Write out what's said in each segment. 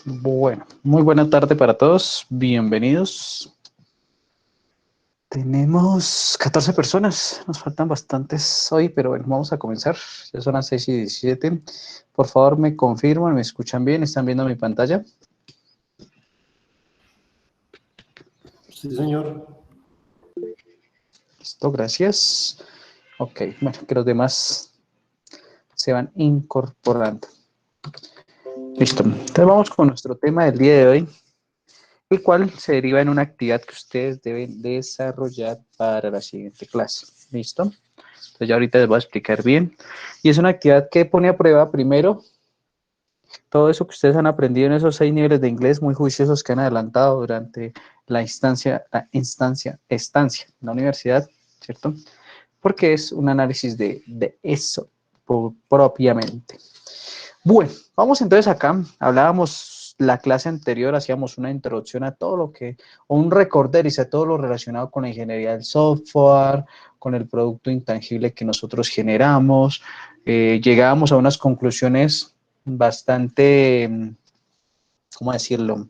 Bueno, muy buena tarde para todos. Bienvenidos. Tenemos 14 personas. Nos faltan bastantes hoy, pero bueno, vamos a comenzar. Ya son las 6:17. Por favor, me confirman, me escuchan bien, están viendo mi pantalla. Sí, señor. Listo, gracias. Ok, bueno, que los demás se van incorporando. Listo. Entonces vamos con nuestro tema del día de hoy, el cual se deriva en una actividad que ustedes deben desarrollar para la siguiente clase. ¿Listo? Entonces ya ahorita les voy a explicar bien. Y es una actividad que pone a prueba primero todo eso que ustedes han aprendido en esos 6 niveles de inglés muy juiciosos que han adelantado durante estancia en la universidad, ¿cierto? Porque es un análisis de eso propiamente. Bueno, vamos entonces acá. Hablábamos la clase anterior, hacíamos una introducción a todo lo que, o un recorderis a todo lo relacionado con la ingeniería del software, con el producto intangible que nosotros generamos. Llegábamos a unas conclusiones bastante, ¿cómo decirlo?,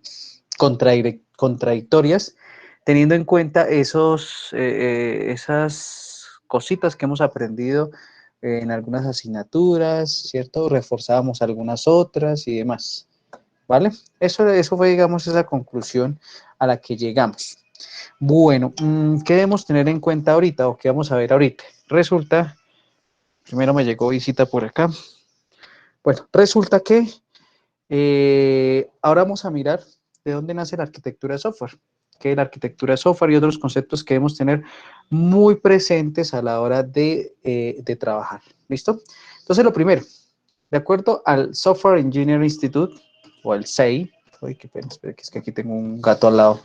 contradictorias, teniendo en cuenta esas cositas que hemos aprendido en algunas asignaturas, ¿cierto? Reforzábamos algunas otras y demás, ¿vale? Eso fue, digamos, esa conclusión a la que llegamos. Bueno, ¿qué debemos tener en cuenta ahorita o qué vamos a ver ahorita? Resulta, primero me llegó visita por acá. Bueno, resulta que ahora vamos a mirar de dónde nace la arquitectura de software, que es la arquitectura de software y otros conceptos que debemos tener muy presentes a la hora de trabajar. ¿Listo? Entonces, lo primero, de acuerdo al Software Engineering Institute, o el SEI, uy, qué pena, espera, que es que aquí tengo un gato al lado.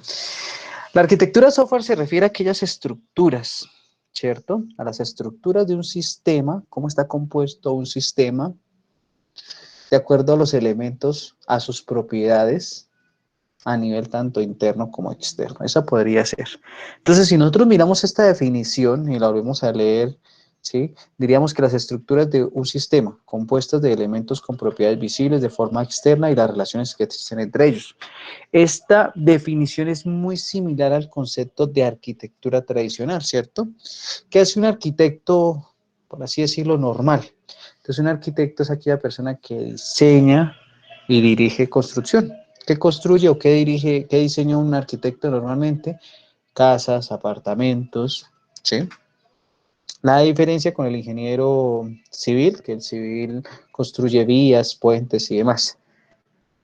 La arquitectura de software se refiere a aquellas estructuras, ¿cierto? A las estructuras de un sistema, cómo está compuesto un sistema, de acuerdo a los elementos, a sus propiedades, a nivel tanto interno como externo. Esa podría ser. Entonces, si nosotros miramos esta definición y la volvemos a leer, ¿sí? Diríamos que las estructuras de un sistema, compuestas de elementos con propiedades visibles de forma externa y las relaciones que existen entre ellos. Esta definición es muy similar al concepto de arquitectura tradicional, ¿cierto? ¿Qué hace un arquitecto, por así decirlo, normal? Entonces, un arquitecto es aquella persona que diseña y dirige construcción. ¿Qué construye o qué dirige, qué diseña un arquitecto normalmente? Casas, apartamentos, ¿sí? La diferencia con el ingeniero civil, que el civil construye vías, puentes y demás.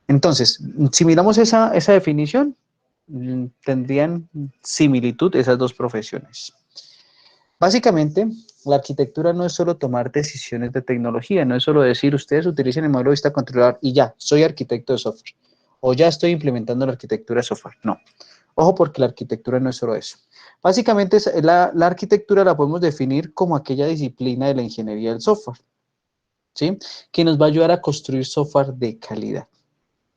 Entonces, si miramos esa definición, tendrían similitud esas dos profesiones. Básicamente, la arquitectura no es solo tomar decisiones de tecnología, no es solo decir, ustedes utilicen el modelo de vista controlador y ya, soy arquitecto de software, o ya estoy implementando la arquitectura de software. No. Ojo, porque la arquitectura no es solo eso. Básicamente, la arquitectura la podemos definir como aquella disciplina de la ingeniería del software, ¿sí? Que nos va a ayudar a construir software de calidad.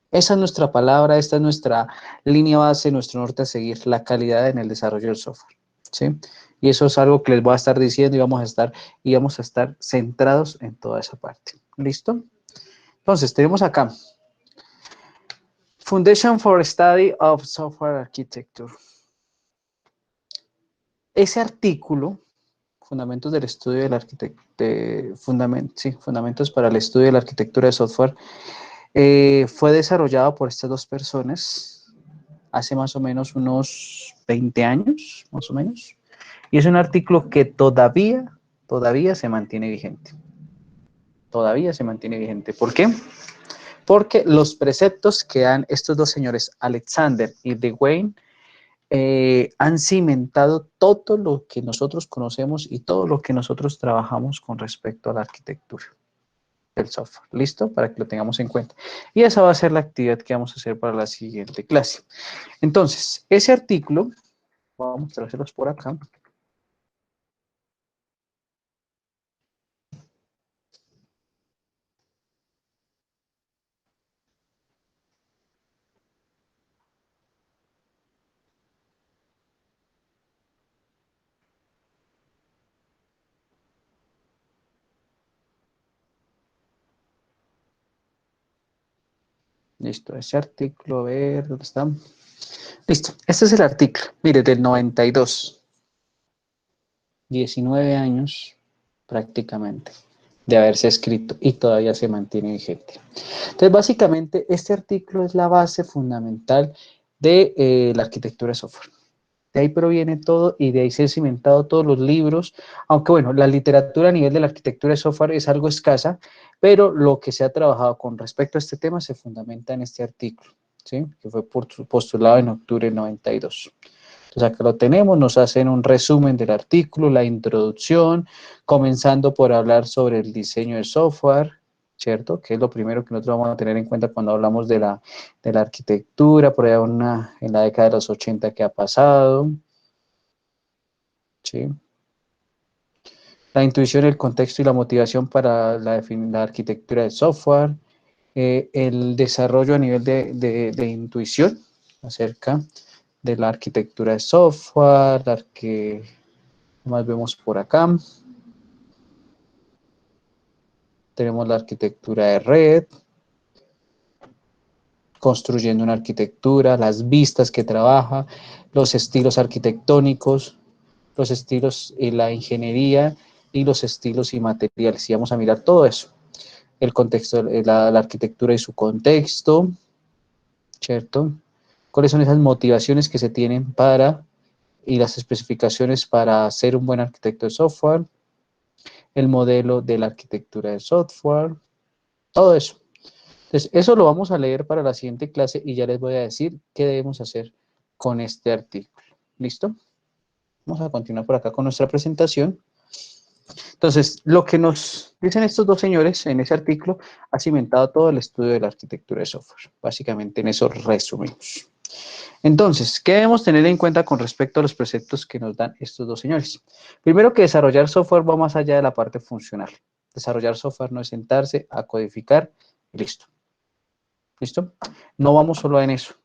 Esa es nuestra palabra, esta es nuestra línea base, nuestro norte a seguir, la calidad en el desarrollo del software, ¿sí? Y eso es algo que les voy a estar diciendo y vamos a estar centrados en toda esa parte. ¿Listo? Entonces, tenemos acá Foundation for Study of Software Architecture. Ese artículo, Fundamentos del Estudio del Fundamentos para el Estudio de la Arquitectura de Software, fue desarrollado por estas dos personas hace más o menos unos 20 años, más o menos. Y es un artículo que todavía se mantiene vigente. Todavía se mantiene vigente. ¿Por qué? Porque los preceptos que dan estos dos señores, Alexander y Dewayne, han cimentado todo lo que nosotros conocemos y todo lo que nosotros trabajamos con respecto a la arquitectura del software. ¿Listo? Para que lo tengamos en cuenta. Y esa va a ser la actividad que vamos a hacer para la siguiente clase. Entonces, ese artículo, voy a mostrárselos por acá. Listo, ese artículo, a ver, ¿dónde está? Listo, este es el artículo, mire, del 92, 19 años prácticamente de haberse escrito y todavía se mantiene vigente. Entonces, básicamente, este artículo es la base fundamental de la arquitectura de software. De ahí proviene todo y de ahí se han cimentado todos los libros, aunque bueno, la literatura a nivel de la arquitectura de software es algo escasa, pero lo que se ha trabajado con respecto a este tema se fundamenta en este artículo, ¿sí? Que fue postulado en octubre del 92. Entonces acá lo tenemos, nos hacen un resumen del artículo, la introducción, comenzando por hablar sobre el diseño de software, ¿cierto? Que es lo primero que nosotros vamos a tener en cuenta cuando hablamos de la arquitectura, por allá en la década de los 80 que ha pasado, ¿sí? La intuición, el contexto y la motivación para la arquitectura de software, el desarrollo a nivel de intuición acerca de la arquitectura de software, ¿qué más vemos por acá? Tenemos la arquitectura de red, construyendo una arquitectura, las vistas que trabaja, los estilos arquitectónicos, los estilos y la ingeniería y los estilos y materiales. Y vamos a mirar todo eso. El contexto, la arquitectura y su contexto, ¿cierto? ¿Cuáles son esas motivaciones que se tienen para y las especificaciones para ser un buen arquitecto de software? El modelo de la arquitectura de software, todo eso. Entonces, eso lo vamos a leer para la siguiente clase y ya les voy a decir qué debemos hacer con este artículo. ¿Listo? Vamos a continuar por acá con nuestra presentación. Entonces, lo que nos dicen estos dos señores en ese artículo ha cimentado todo el estudio de la arquitectura de software. Básicamente en eso resumimos. Entonces, ¿qué debemos tener en cuenta con respecto a los preceptos que nos dan estos dos señores? Primero que desarrollar software va más allá de la parte funcional. Desarrollar software no es sentarse a codificar y listo. ¿Listo? No vamos solo en eso.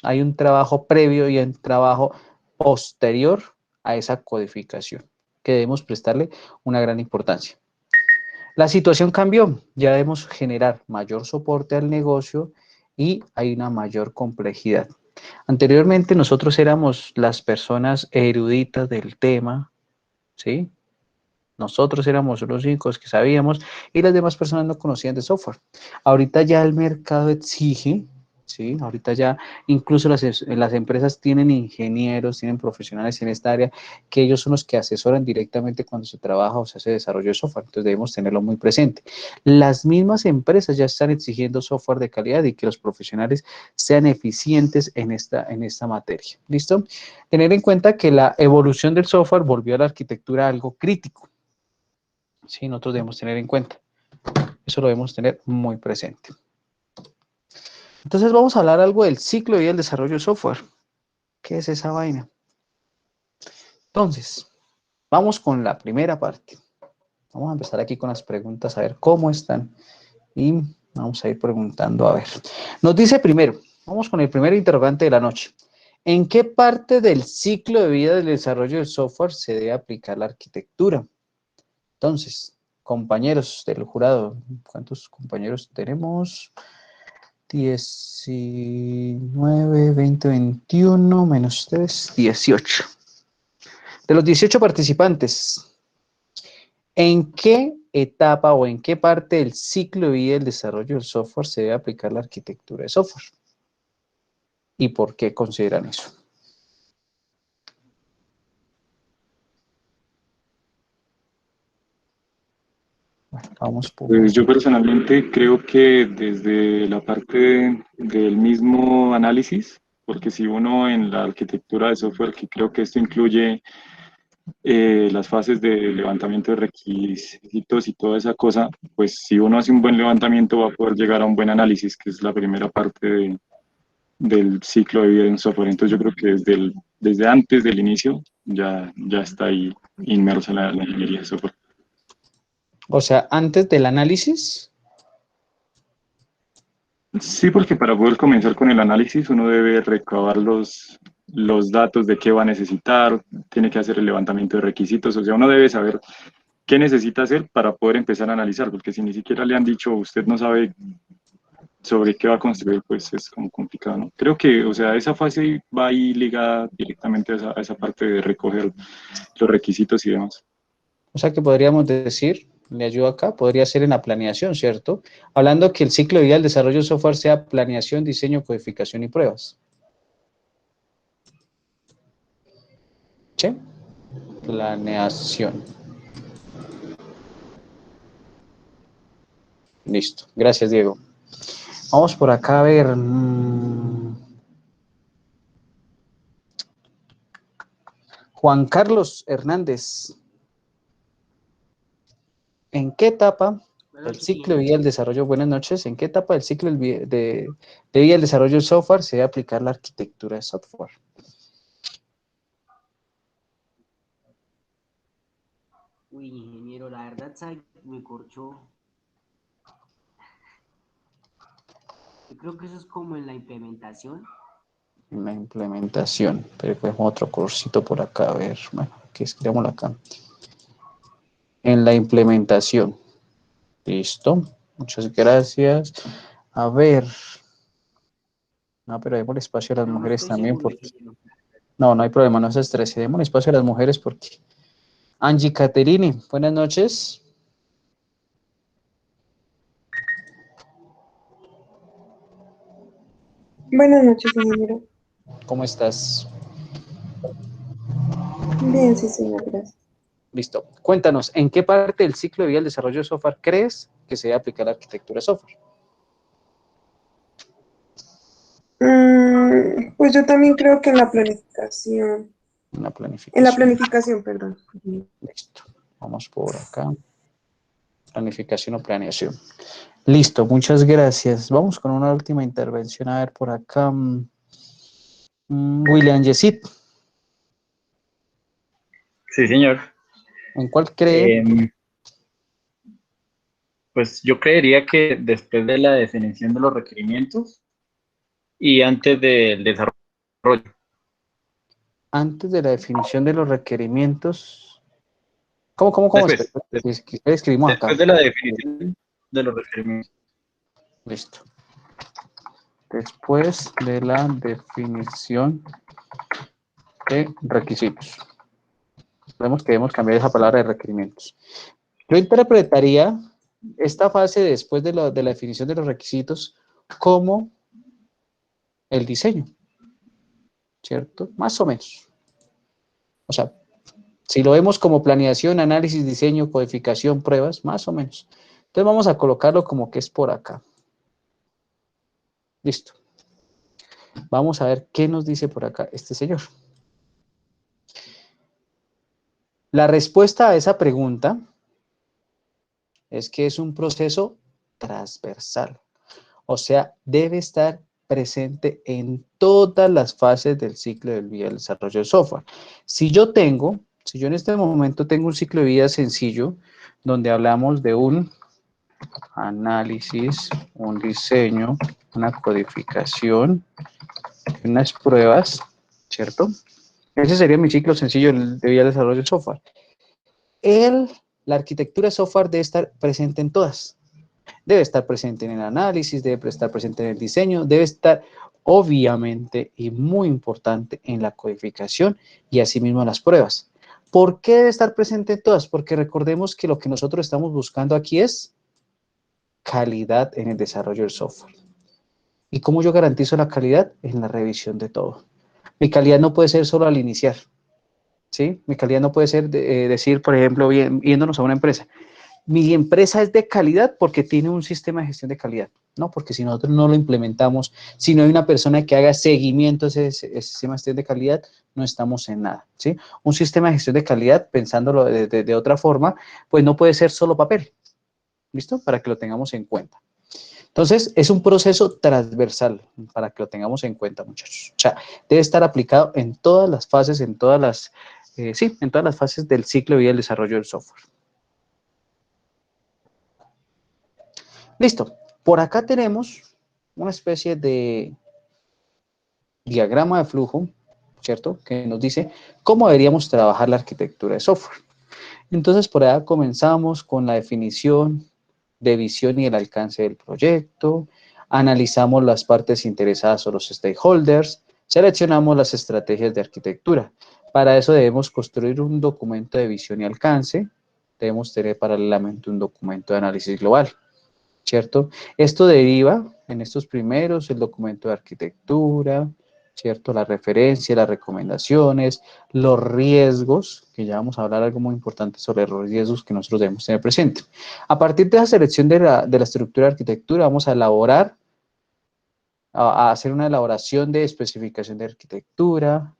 Hay un trabajo previo y un trabajo posterior a esa codificación que debemos prestarle una gran importancia. La situación cambió, ya debemos generar mayor soporte al negocio y hay una mayor complejidad. Anteriormente nosotros éramos las personas eruditas del tema, ¿sí? Nosotros éramos los únicos que sabíamos y las demás personas no conocían de software. Ahorita ya el mercado exige, ¿sí? Ahorita ya incluso las empresas tienen ingenieros, tienen profesionales en esta área, que ellos son los que asesoran directamente cuando se trabaja o se hace desarrollo de software. Entonces debemos tenerlo muy presente. Las mismas empresas ya están exigiendo software de calidad y que los profesionales sean eficientes en esta materia. ¿Listo? Tener en cuenta que la evolución del software volvió a la arquitectura algo crítico. Sí, nosotros debemos tener en cuenta. Eso lo debemos tener muy presente. Entonces vamos a hablar algo del ciclo y el desarrollo de software. ¿Qué es esa vaina? Entonces, vamos con la primera parte. Vamos a empezar aquí con las preguntas, a ver cómo están. Y vamos a ir preguntando, a ver. Nos dice primero, vamos con el primer interrogante de la noche. ¿En qué parte del ciclo de vida del desarrollo del software se debe aplicar la arquitectura? Entonces, compañeros del jurado, ¿cuántos compañeros tenemos? 19, 20, 21, menos 3, 18. De los 18 participantes, ¿en qué etapa o en qué parte del ciclo de vida del desarrollo del software se debe aplicar la arquitectura de software? ¿Y por qué consideran eso? Bueno, vamos por... Pues yo personalmente creo que desde la parte del mismo análisis, porque si uno en la arquitectura de software, que creo que esto incluye las fases de levantamiento de requisitos y toda esa cosa, pues si uno hace un buen levantamiento va a poder llegar a un buen análisis, que es la primera parte del ciclo de vida de un software. Entonces yo creo que desde antes del inicio ya está ahí inmersa la ingeniería de software. O sea, antes del análisis. Sí, porque para poder comenzar con el análisis uno debe recabar los datos de qué va a necesitar, tiene que hacer el levantamiento de requisitos, o sea, uno debe saber qué necesita hacer para poder empezar a analizar, porque si ni siquiera le han dicho, usted no sabe sobre qué va a construir, pues es como complicado, ¿no? Creo que, o sea, esa fase va ahí ligada directamente a esa parte de recoger los requisitos y demás. O sea que podríamos decir, le ayudo acá, podría ser en la planeación, ¿cierto? Hablando que el ciclo de vida del desarrollo de software sea planeación, diseño, codificación y pruebas. ¿Sí? Planeación. Listo. Gracias, Diego. Vamos por acá a ver. Juan Carlos Hernández. ¿En qué etapa Buenas del noches, ciclo de señor. vida del desarrollo, buenas noches, en qué etapa del ciclo de vida del desarrollo del software se debe aplicar la arquitectura de software? Uy, ingeniero, la verdad, sabe, me corchó. Yo creo que eso es como en la implementación. La implementación. Pero cogemos otro cursito por acá, a ver, bueno, aquí escribámoslo acá. En la implementación. Listo. Muchas gracias. A ver. No, pero démosle espacio a las No, no mujeres estoy también seguro, porque... ingeniero. No, no hay problema, no se estrese. Démosle espacio a las mujeres porque... Angie Caterini, buenas noches. Buenas noches, ingeniero. ¿Cómo estás? Bien, sí, señor, gracias. Listo. Cuéntanos, ¿en qué parte del ciclo de vida del desarrollo de software crees que se debe aplicar la arquitectura de software? Pues yo también creo que Una en la planificación. planificación, perdón. Listo. Vamos por acá. Planificación o planeación. Listo, muchas gracias. Vamos con una última intervención. A ver, por acá. William Yesit, Sí, señor. ¿en cuál cree? Em, pues yo creería que después de la definición de los requerimientos y antes del desarrollo. Antes de la definición de los requerimientos. ¿Cómo? Espera, Después, ¿qué escribimos acá? después de la definición de los requerimientos. Listo. Después de la definición de requisitos. Vemos que debemos cambiar esa palabra de requerimientos. Yo interpretaría esta fase después de la definición de los requisitos como el diseño, ¿cierto? Más o menos. O sea, si lo vemos como planeación, análisis, diseño, codificación, pruebas, más o menos. Entonces vamos a colocarlo como que es por acá. Listo. Vamos a ver qué nos dice por acá este señor. La respuesta a esa pregunta es que es un proceso transversal. O sea, debe estar presente en todas las fases del ciclo de vida del desarrollo de software. Si yo en este momento tengo un ciclo de vida sencillo, donde hablamos de un análisis, un diseño, una codificación, unas pruebas, ¿cierto? Ese sería mi ciclo sencillo de vida del desarrollo de software. La arquitectura de software debe estar presente en todas. Debe estar presente en el análisis, debe estar presente en el diseño, debe estar obviamente y muy importante en la codificación y asimismo en las pruebas. ¿Por qué debe estar presente en todas? Porque recordemos que lo que nosotros estamos buscando aquí es calidad en el desarrollo del software. ¿Y cómo yo garantizo la calidad? En la revisión de todo. Mi calidad no puede ser solo al iniciar, ¿sí? Mi calidad no puede ser decir, por ejemplo, viéndonos a una empresa, mi empresa es de calidad porque tiene un sistema de gestión de calidad, ¿no? Porque si nosotros no lo implementamos, si no hay una persona que haga seguimiento a ese sistema de gestión de calidad, no estamos en nada, ¿sí? Un sistema de gestión de calidad, pensándolo de otra forma, pues no puede ser solo papel, ¿listo? Para que lo tengamos en cuenta. Entonces, es un proceso transversal para que lo tengamos en cuenta, muchachos. O sea, debe estar aplicado en todas las fases, en todas las fases del ciclo de vida del desarrollo del software. Listo. Por acá tenemos una especie de diagrama de flujo, ¿cierto? Que nos dice cómo deberíamos trabajar la arquitectura de software. Entonces, por allá comenzamos con la definición de visión y el alcance del proyecto. analizamos las partes interesadas o los stakeholders, seleccionamos las estrategias de arquitectura. Para eso debemos construir un documento de visión y alcance, debemos tener paralelamente un documento de análisis global, ¿cierto? Esto deriva en estos primeros el documento de arquitectura, ¿cierto? La referencia, las recomendaciones, los riesgos, que ya vamos a hablar algo muy importante sobre los riesgos que nosotros debemos tener presente. A partir de esa selección de la estructura de arquitectura, vamos a elaborar, a hacer una elaboración de especificación de arquitectura,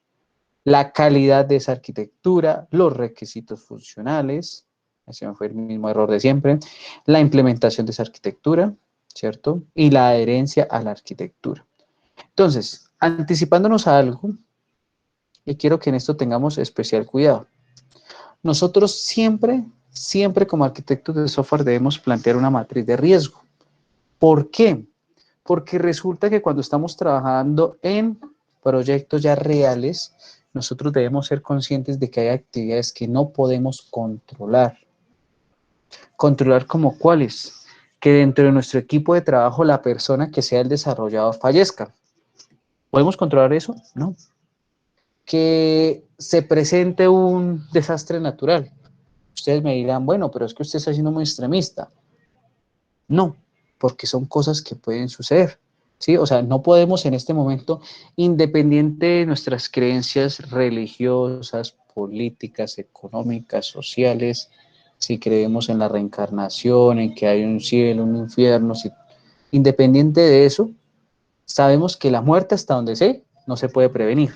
la calidad de esa arquitectura, los requisitos funcionales, ese fue el mismo error de siempre, la implementación de esa arquitectura, ¿cierto? Y la adherencia a la arquitectura. Entonces, anticipándonos a algo, y quiero que en esto tengamos especial cuidado. Nosotros siempre como arquitectos de software debemos plantear una matriz de riesgo. ¿Por qué? Porque resulta que cuando estamos trabajando en proyectos ya reales, nosotros debemos ser conscientes de que hay actividades que no podemos controlar. ¿Controlar como cuáles? Que dentro de nuestro equipo de trabajo la persona que sea el desarrollador fallezca. ¿Podemos controlar eso? No. Que se presente un desastre natural. Ustedes me dirán, bueno, pero es que usted está siendo muy extremista. No, porque son cosas que pueden suceder, ¿sí? O sea, no podemos en este momento, independiente de nuestras creencias religiosas, políticas, económicas, sociales, si creemos en la reencarnación, en que hay un cielo, un infierno, si, independiente de eso, sabemos que la muerte hasta donde sé, no se puede prevenir,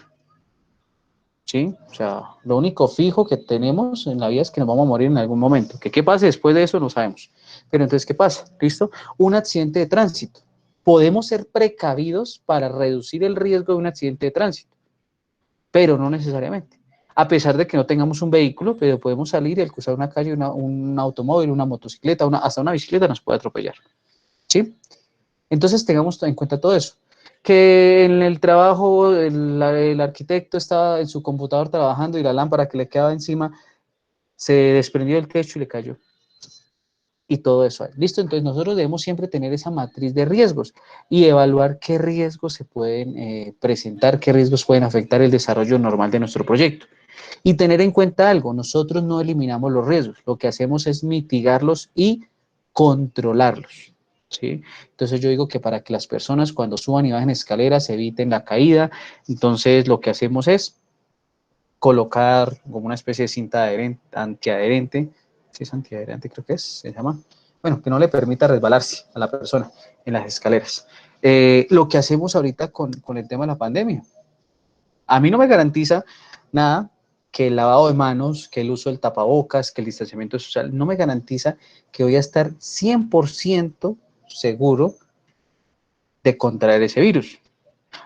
¿sí? O sea, lo único fijo que tenemos en la vida es que nos vamos a morir en algún momento. Que qué pase después de eso no sabemos. Pero entonces, ¿qué pasa? ¿Listo? Un accidente de tránsito. Podemos ser precavidos para reducir el riesgo de un accidente de tránsito, pero no necesariamente. A pesar de que no tengamos un vehículo, pero podemos salir y al cruzar una calle, un automóvil, una motocicleta, hasta una bicicleta nos puede atropellar, ¿sí? Entonces tengamos en cuenta todo eso. Que en el trabajo el arquitecto estaba en su computador trabajando y la lámpara que le quedaba encima se desprendió del techo y le cayó. Y todo eso. ¿Listo? Entonces nosotros debemos siempre tener esa matriz de riesgos y evaluar qué riesgos se pueden presentar, qué riesgos pueden afectar el desarrollo normal de nuestro proyecto. Y tener en cuenta algo, nosotros no eliminamos los riesgos, lo que hacemos es mitigarlos y controlarlos, ¿sí? Entonces yo digo que para que las personas cuando suban y bajen escaleras eviten la caída, entonces lo que hacemos es colocar como una especie de cinta antiadherente, ¿sí es antiadherente? Creo que se llama, bueno, que no le permita resbalarse a la persona en las escaleras. Lo que hacemos ahorita con el tema de la pandemia. A mí no me garantiza nada que el lavado de manos, que el uso del tapabocas, que el distanciamiento social, no me garantiza que voy a estar 100% seguro de contraer ese virus.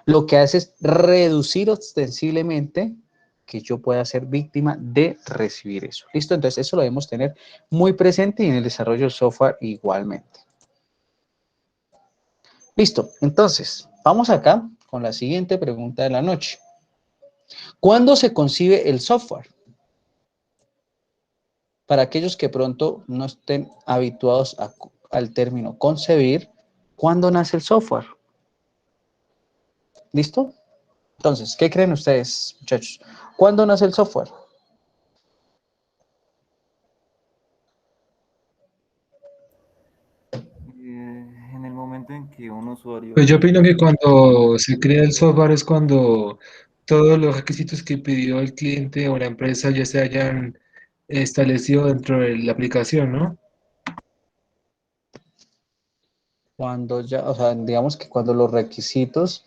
Lo que hace es reducir ostensiblemente que yo pueda ser víctima de recibir eso. ¿Listo? Entonces eso lo debemos tener muy presente y en el desarrollo del software igualmente. Listo, entonces vamos acá con la siguiente pregunta de la noche. ¿Cuándo se concibe el software? Para aquellos que pronto no estén habituados al término concebir, ¿cuándo nace el software? ¿Listo? Entonces, ¿qué creen ustedes, muchachos? ¿Cuándo nace el software? En el momento en que un usuario... Pues yo opino que cuando se crea el software es cuando todos los requisitos que pidió el cliente o la empresa ya se hayan establecido dentro de la aplicación, ¿no? Cuando ya, o sea, digamos que cuando los requisitos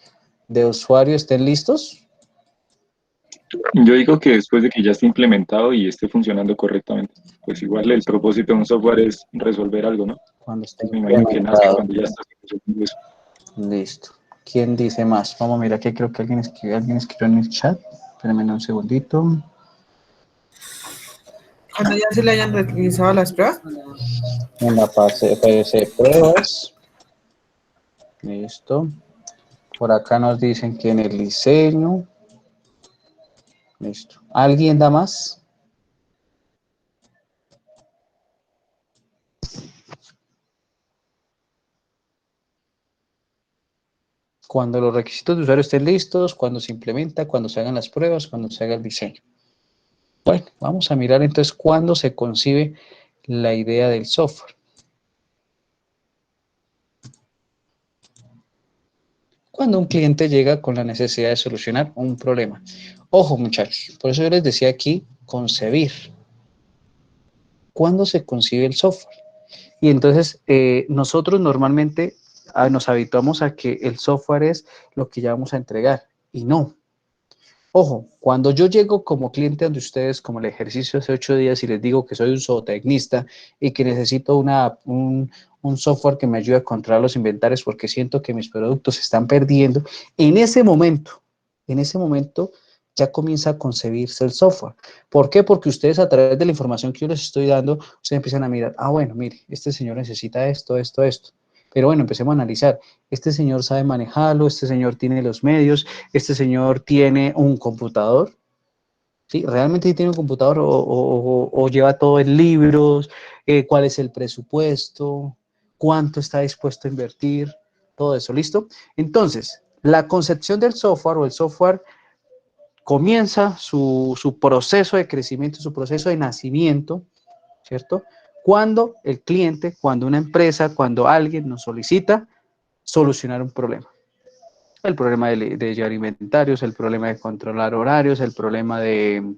de usuario estén listos. Yo digo que después de que ya esté implementado y esté funcionando correctamente, pues igual el propósito de un software es resolver algo, ¿no? Cuando esté Pues me imagino que nace implementado. cuando ya está resolviendo eso. Listo. ¿Quién dice más? Vamos a mirar que creo que alguien escribió en el chat. Espérenme un segundito. Cuando ya se le hayan realizado las pruebas. En la fase de pruebas. Listo. Por acá nos dicen que en el diseño. Listo. ¿Alguien da más? Cuando los requisitos de usuario estén listos, cuando se implementa, cuando se hagan las pruebas, cuando se haga el diseño. Bueno, vamos a mirar entonces cuándo se concibe la idea del software. Cuando un cliente llega con la necesidad de solucionar un problema. Ojo, muchachos, por eso yo les decía aquí, concebir. ¿Cuándo se concibe el software? Y entonces nosotros normalmente nos habituamos a que el software es lo que ya vamos a entregar, y no. Ojo, cuando yo llego como cliente donde ustedes, como el ejercicio hace 8 días, y les digo que soy un zootecnista y que necesito un software que me ayude a controlar los inventarios porque siento que mis productos se están perdiendo, en ese momento ya comienza a concebirse el software. ¿Por qué? Porque ustedes a través de la información que yo les estoy dando, ustedes empiezan a mirar, bueno, mire, este señor necesita esto, esto, esto. Pero bueno, empecemos a analizar. Este señor sabe manejarlo, este señor tiene los medios, este señor tiene un computador, ¿sí? ¿Realmente tiene un computador o lleva todo en libros? ¿Cuál es el presupuesto? ¿Cuánto está dispuesto a invertir? Todo eso, ¿listo? Entonces, la concepción del software o el software comienza su proceso de crecimiento, su proceso de nacimiento, ¿cierto? Cuando el cliente, cuando una empresa, cuando alguien nos solicita solucionar un problema. El problema de llevar inventarios, el problema de controlar horarios, el problema de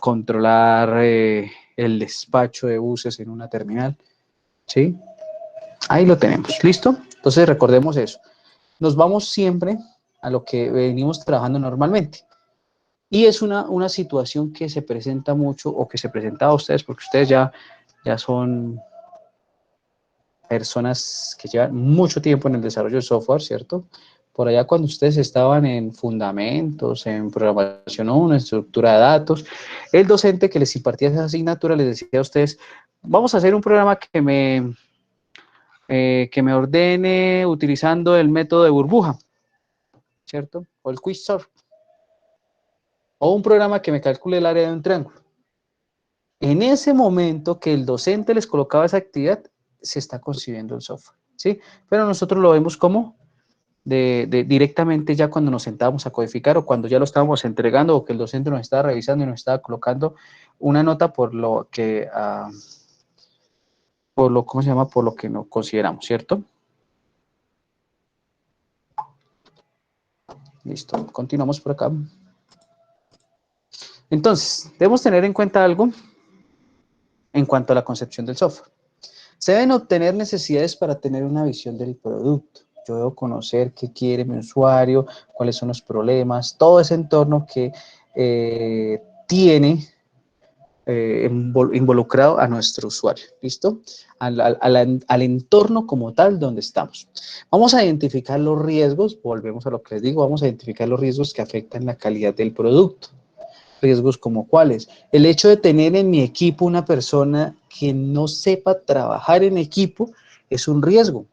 controlar el despacho de buses en una terminal, ¿sí? Ahí lo tenemos, ¿listo? Entonces recordemos eso. Nos vamos siempre a lo que venimos trabajando normalmente. Y es una situación que se presenta mucho o que se presentaba a ustedes porque ustedes ya son personas que llevan mucho tiempo en el desarrollo de software, ¿cierto? Por allá cuando ustedes estaban en fundamentos, en programación 1, en estructura de datos, el docente que les impartía esa asignatura les decía a ustedes, vamos a hacer un programa que me ordene utilizando el método de burbuja, ¿cierto? O el Quicksort. O un programa que me calcule el área de un triángulo. En ese momento que el docente les colocaba esa actividad, se está concibiendo el software, ¿sí? Pero nosotros lo vemos como directamente ya cuando nos sentábamos a codificar o cuando ya lo estábamos entregando o que el docente nos estaba revisando y nos estaba colocando una nota por lo que, ¿cómo se llama? Por lo que no consideramos, ¿cierto? Listo, continuamos por acá. Entonces, debemos tener en cuenta algo en cuanto a la concepción del software. Se deben obtener necesidades para tener una visión del producto. Yo debo conocer qué quiere mi usuario, cuáles son los problemas, todo ese entorno que tiene involucrado a nuestro usuario, ¿listo? Al entorno como tal donde estamos. Vamos a identificar los riesgos, volvemos a lo que les digo, vamos a identificar los riesgos que afectan la calidad del producto. Riesgos como cuáles. El hecho de tener en mi equipo una persona que no sepa trabajar en equipo es un riesgo.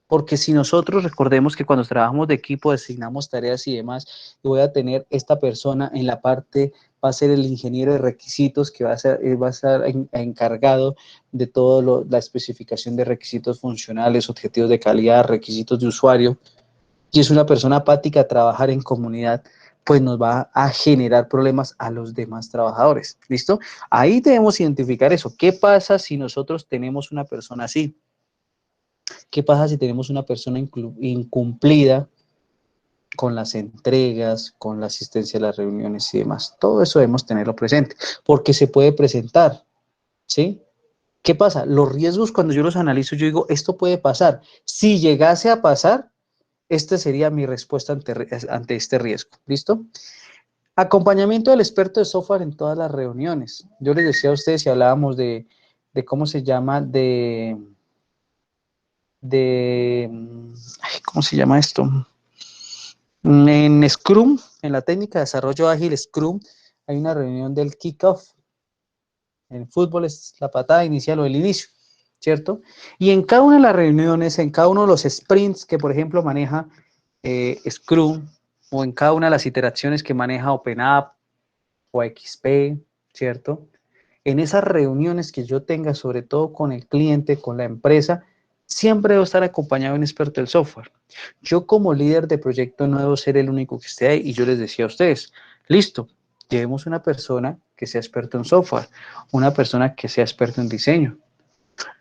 Porque si nosotros recordemos que cuando trabajamos de equipo designamos tareas y demás, y voy a tener esta persona en la parte, va a ser el ingeniero de requisitos que va a estar encargado de toda la especificación de requisitos funcionales, objetivos de calidad, requisitos de usuario, y es una persona apática a trabajar en comunidad, pues nos va a generar problemas a los demás trabajadores, ¿listo? Ahí debemos identificar eso. ¿Qué pasa si nosotros tenemos una persona así? ¿Qué pasa si tenemos una persona incumplida con las entregas, con la asistencia a las reuniones y demás? Todo eso debemos tenerlo presente, porque se puede presentar, ¿sí? ¿Qué pasa? Los riesgos, cuando yo los analizo, yo digo, esto puede pasar. Si llegase a pasar, esta sería mi respuesta ante este riesgo, ¿listo? Acompañamiento del experto de software en todas las reuniones. Yo les decía a ustedes, si hablábamos de cómo se llama, ¿cómo se llama esto? En Scrum, en la técnica de desarrollo ágil Scrum, hay una reunión del kickoff. En fútbol es la patada inicial o el inicio, ¿cierto? Y en cada una de las reuniones, en cada uno de los sprints que, por ejemplo, maneja Scrum, o en cada una de las iteraciones que maneja OpenApp o XP, ¿cierto? En esas reuniones que yo tenga, sobre todo con el cliente, con la empresa, siempre debo estar acompañado de un experto del software. Yo como líder de proyecto no debo ser el único que esté ahí, y yo les decía a ustedes, listo, llevemos una persona que sea experta en software, una persona que sea experta en diseño,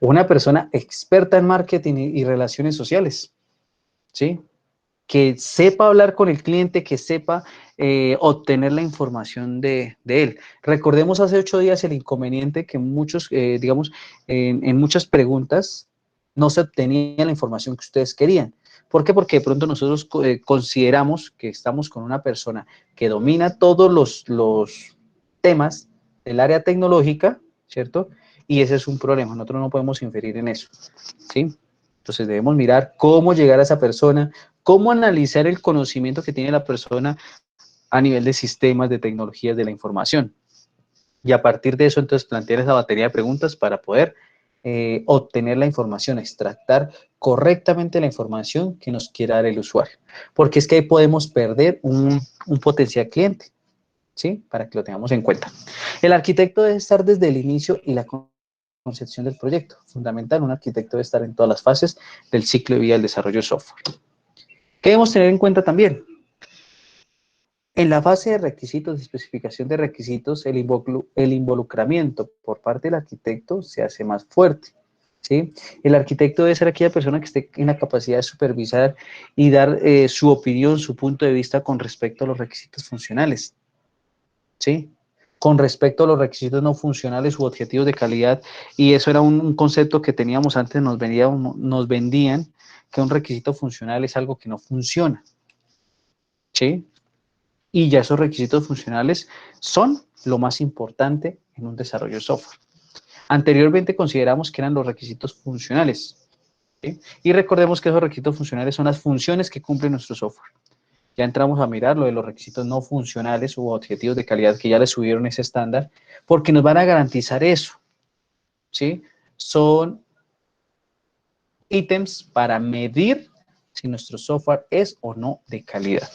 una persona experta en marketing y relaciones sociales, ¿sí? Que sepa hablar con el cliente, que sepa obtener la información de él. Recordemos hace 8 días el inconveniente que muchos, digamos, en muchas preguntas no se obtenía la información que ustedes querían. ¿Por qué? Porque de pronto nosotros consideramos que estamos con una persona que domina todos los temas del área tecnológica, ¿cierto? Y ese es un problema, nosotros no podemos inferir en eso, ¿sí? Entonces debemos mirar cómo llegar a esa persona, cómo analizar el conocimiento que tiene la persona a nivel de sistemas, de tecnologías de la información. Y a partir de eso, entonces, plantear esa batería de preguntas para poder obtener la información, extractar correctamente la información que nos quiera dar el usuario. Porque es que ahí podemos perder un potencial cliente, ¿sí? Para que lo tengamos en cuenta. El arquitecto debe estar desde el inicio y la concepción del proyecto. Fundamental, un arquitecto debe estar en todas las fases del ciclo de vida del desarrollo de software. ¿Qué debemos tener en cuenta también? En la fase de requisitos, de especificación de requisitos, el involucramiento por parte del arquitecto se hace más fuerte, ¿sí? El arquitecto debe ser aquella persona que esté en la capacidad de supervisar y dar su opinión, su punto de vista con respecto a los requisitos funcionales, ¿sí? Con respecto a los requisitos no funcionales u objetivos de calidad, y eso era un concepto que teníamos antes, nos vendían que un requisito funcional es algo que no funciona, ¿sí? Y ya esos requisitos funcionales son lo más importante en un desarrollo de software. Anteriormente consideramos que eran los requisitos funcionales, ¿sí? Y recordemos que esos requisitos funcionales son las funciones que cumple nuestro software. Ya entramos a mirar lo de los requisitos no funcionales u objetivos de calidad que ya le subieron ese estándar, porque nos van a garantizar eso, ¿sí? Son ítems para medir si nuestro software es o no de calidad.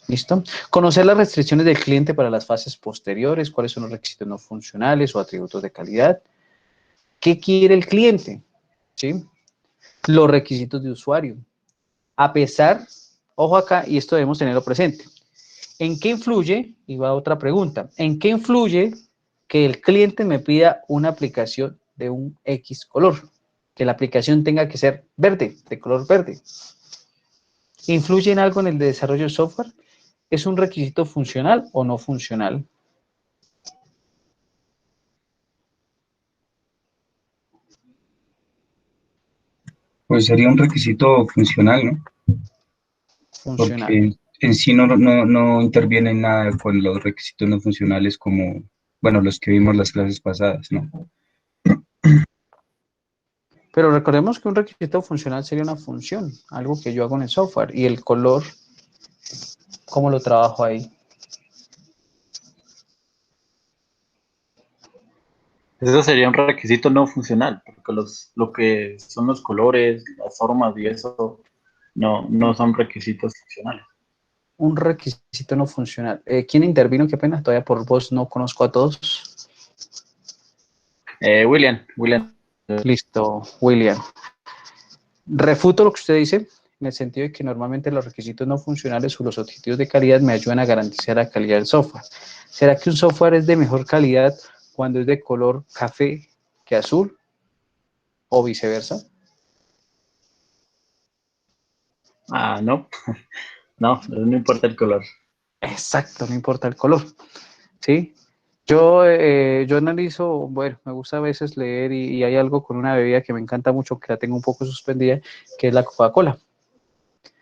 ¿Listo? Conocer las restricciones del cliente para las fases posteriores, cuáles son los requisitos no funcionales o atributos de calidad. ¿Qué quiere el cliente? ¿Sí? Los requisitos de usuario. A pesar, ojo acá, y esto debemos tenerlo presente. ¿En qué influye? Y va otra pregunta. ¿En qué influye que el cliente me pida una aplicación de un X color? Que la aplicación tenga que ser verde, de color verde. ¿Influye en algo en el desarrollo de software? ¿Es un requisito funcional o no funcional? Pues sería un requisito funcional, ¿no? Funcional. Porque en sí no interviene en nada con los requisitos no funcionales como, bueno, los que vimos las clases pasadas, ¿no? Pero recordemos que un requisito funcional sería una función, algo que yo hago en el software. Y el color, ¿cómo lo trabajo ahí? Eso sería un requisito no funcional, porque lo que son los colores, las formas y eso no son requisitos funcionales. Un requisito no funcional. ¿Quién intervino? Qué pena, todavía por voz no conozco a todos. William. Listo, William. Refuto lo que usted dice, en el sentido de que normalmente los requisitos no funcionales o los objetivos de calidad me ayudan a garantizar la calidad del software. ¿Será que un software es de mejor calidad cuando es de color café que azul o viceversa? No. No importa el color. Exacto, no importa el color, ¿sí? Yo analizo, bueno, me gusta a veces leer y hay algo con una bebida que me encanta mucho, que la tengo un poco suspendida, que es la Coca-Cola.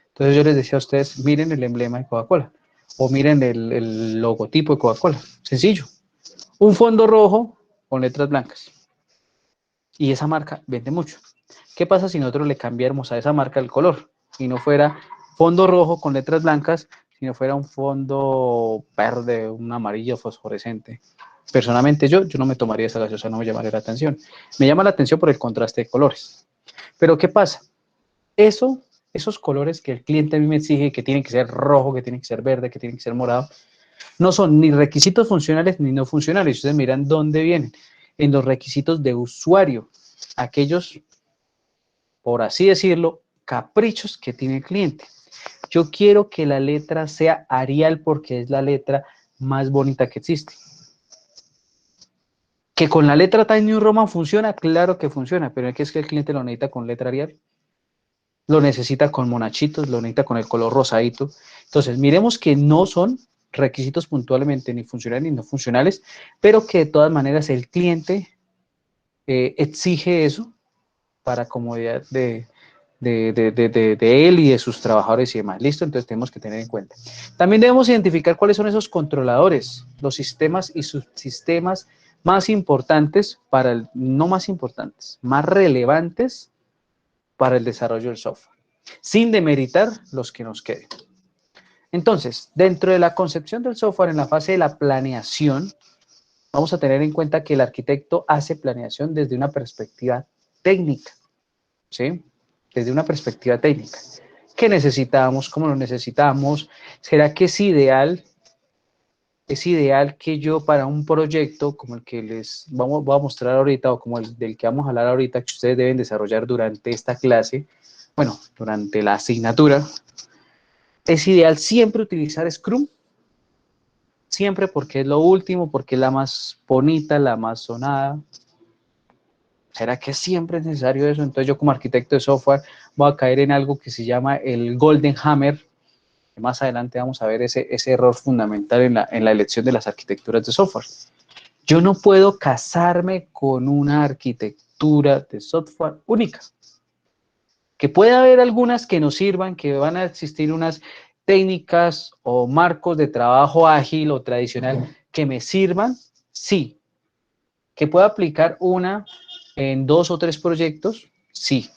Entonces yo les decía a ustedes, miren el emblema de Coca-Cola o miren el logotipo de Coca-Cola. Sencillo. Un fondo rojo con letras blancas. Y esa marca vende mucho. ¿Qué pasa si nosotros le cambiáramos a esa marca el color? Y no fuera fondo rojo con letras blancas, sino fuera un fondo verde, un amarillo fosforescente. Personalmente yo no me tomaría esa gaseosa, no me llamaría la atención. Me llama la atención por el contraste de colores. Pero ¿qué pasa? Esos colores que el cliente a mí me exige, que tienen que ser rojo, que tienen que ser verde, que tienen que ser morado, no son ni requisitos funcionales ni no funcionales. Ustedes miran dónde vienen. En los requisitos de usuario. Aquellos por así decirlo, caprichos que tiene el cliente. Yo quiero que la letra sea Arial porque es la letra más bonita que existe. ¿Que con la letra Times New Roman funciona? Claro que funciona, pero es que el cliente lo necesita con letra Arial. Lo necesita con monachitos, lo necesita con el color rosadito. Entonces, miremos que no son requisitos puntualmente ni funcionales ni no funcionales, pero que de todas maneras el cliente exige eso para comodidad de él y de sus trabajadores y demás. ¿Listo? Entonces tenemos que tener en cuenta. También debemos identificar cuáles son esos controladores, los sistemas y subsistemas más importantes para el, no más importantes, más relevantes para el desarrollo del software, sin demeritar los que nos queden. Entonces, dentro de la concepción del software, en la fase de la planeación, vamos a tener en cuenta que el arquitecto hace planeación desde una perspectiva técnica, ¿sí? Desde una perspectiva técnica. ¿Qué necesitamos? ¿Cómo lo necesitamos? ¿Será que es ideal que yo para un proyecto como el que les voy a mostrar ahorita o como el del que vamos a hablar ahorita, que ustedes deben desarrollar durante esta clase, bueno, durante la asignatura, es ideal siempre utilizar Scrum? Siempre porque es lo último, porque es la más bonita, la más sonada. ¿Será que siempre es necesario eso? Entonces yo como arquitecto de software voy a caer en algo que se llama el Golden Hammer. Más adelante vamos a ver ese error fundamental en la elección de las arquitecturas de software. Yo no puedo casarme con una arquitectura de software única. Que puede haber algunas que nos sirvan, que van a existir unas técnicas o marcos de trabajo ágil o tradicional que me sirvan, sí. Que pueda aplicar una en 2 o 3 proyectos, sí.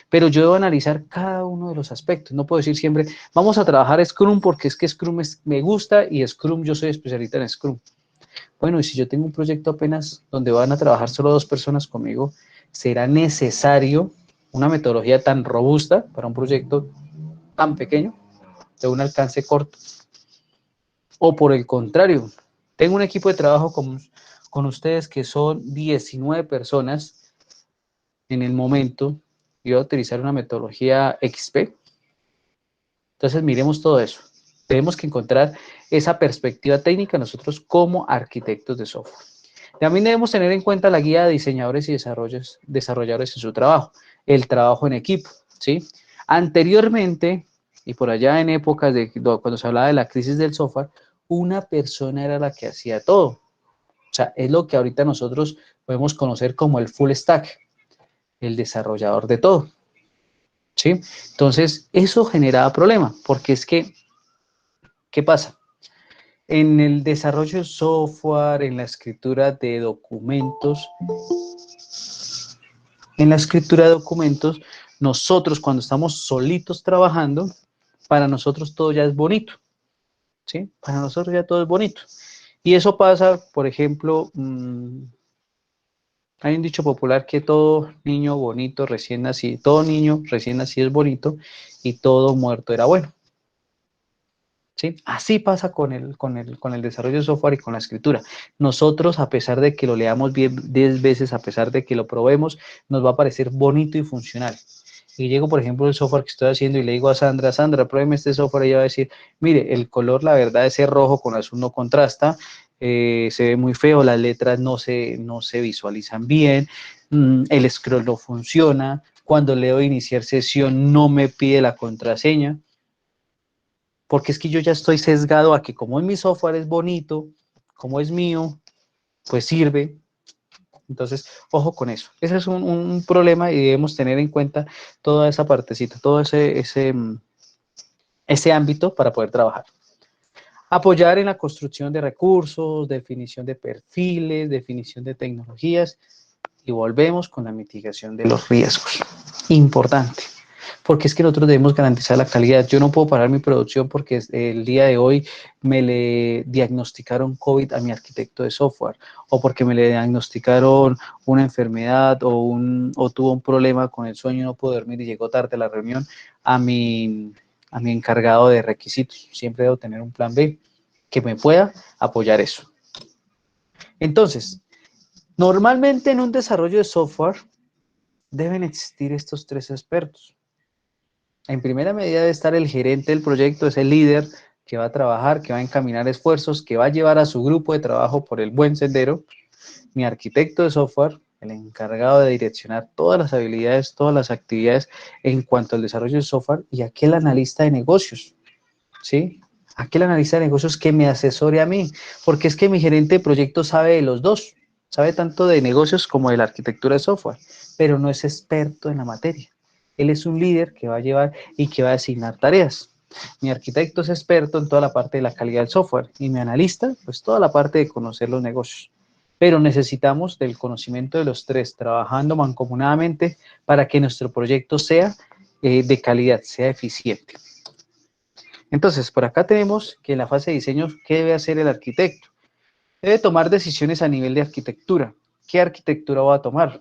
Pero yo debo analizar cada uno de los aspectos. No puedo decir siempre, vamos a trabajar Scrum porque es que Scrum me gusta y Scrum, yo soy especialista en Scrum. Bueno, y si yo tengo un proyecto apenas donde van a trabajar solo 2 personas conmigo, ¿será necesario una metodología tan robusta para un proyecto tan pequeño, de un alcance corto? O por el contrario, tengo un equipo de trabajo con ustedes que son 19 personas en el momento y voy a utilizar una metodología XP. Entonces miremos todo eso. Tenemos que encontrar esa perspectiva técnica nosotros como arquitectos de software. También debemos tener en cuenta la guía de diseñadores y desarrolladores en su trabajo, el trabajo en equipo, ¿sí? Anteriormente, y por allá en épocas de cuando se hablaba de la crisis del software, una persona era la que hacía todo. O sea, es lo que ahorita nosotros podemos conocer como el full stack, el desarrollador de todo, ¿sí? Entonces, eso generaba problema, porque es que, ¿qué pasa? En el desarrollo de software, en la escritura de documentos, nosotros cuando estamos solitos trabajando, para nosotros todo ya es bonito, ¿sí? Para nosotros ya todo es bonito. Y eso pasa, por ejemplo, hay un dicho popular que todo niño recién nacido es bonito y todo muerto era bueno. ¿Sí? Así pasa con el desarrollo de software y con la escritura. Nosotros, a pesar de que lo leamos 10 veces, a pesar de que lo probemos, nos va a parecer bonito y funcional. Y llego, por ejemplo, el software que estoy haciendo y le digo a Sandra, pruébeme este software, y ella va a decir, mire, el color, la verdad, ese rojo con azul no contrasta, se ve muy feo, las letras no se visualizan bien, el scroll no funciona, cuando leo iniciar sesión no me pide la contraseña, porque es que yo ya estoy sesgado a que como en mi software es bonito, como es mío, pues sirve. Entonces, ojo con eso. Ese es un problema y debemos tener en cuenta toda esa partecita, todo ese ámbito para poder trabajar. Apoyar en la construcción de recursos, definición de perfiles, definición de tecnologías y volvemos con la mitigación de los riesgos. Importante. Porque es que nosotros debemos garantizar la calidad. Yo no puedo parar mi producción porque el día de hoy me le diagnosticaron COVID a mi arquitecto de software o porque me le diagnosticaron una enfermedad o tuvo un problema con el sueño y no pudo dormir y llegó tarde a la reunión a mi encargado de requisitos. Siempre debo tener un plan B que me pueda apoyar eso. Entonces, normalmente en un desarrollo de software, deben existir estos 3 expertos. En primera medida debe estar el gerente del proyecto, es el líder que va a trabajar, que va a encaminar esfuerzos, que va a llevar a su grupo de trabajo por el buen sendero. Mi arquitecto de software, el encargado de direccionar todas las habilidades, todas las actividades en cuanto al desarrollo del software, y aquel analista de negocios, ¿sí? Aquel analista de negocios que me asesore a mí, porque es que mi gerente de proyecto sabe de los dos, sabe tanto de negocios como de la arquitectura de software, pero no es experto en la materia. Él es un líder que va a llevar y que va a asignar tareas. Mi arquitecto es experto en toda la parte de la calidad del software y mi analista, pues toda la parte de conocer los negocios. Pero necesitamos del conocimiento de los 3, trabajando mancomunadamente para que nuestro proyecto sea de calidad, sea eficiente. Entonces, por acá tenemos que en la fase de diseño, ¿qué debe hacer el arquitecto? Debe tomar decisiones a nivel de arquitectura. ¿Qué arquitectura voy a tomar?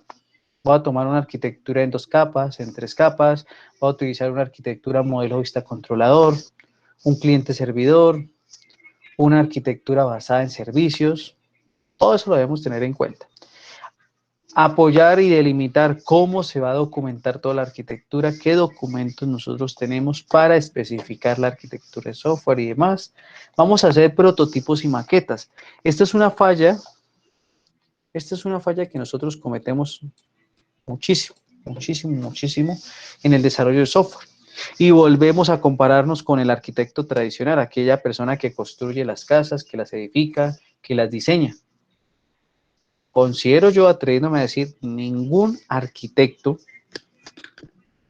Voy a tomar una arquitectura en 2 capas, en 3 capas, voy a utilizar una arquitectura modelo vista controlador, un cliente servidor, una arquitectura basada en servicios. Todo eso lo debemos tener en cuenta. Apoyar y delimitar cómo se va a documentar toda la arquitectura, qué documentos nosotros tenemos para especificar la arquitectura de software y demás. Vamos a hacer prototipos y maquetas. Esta es una falla que nosotros cometemos muchísimo en el desarrollo de software. Y volvemos a compararnos con el arquitecto tradicional, aquella persona que construye las casas, que las edifica, que las diseña. Considero yo, atreviéndome a decir, ningún arquitecto,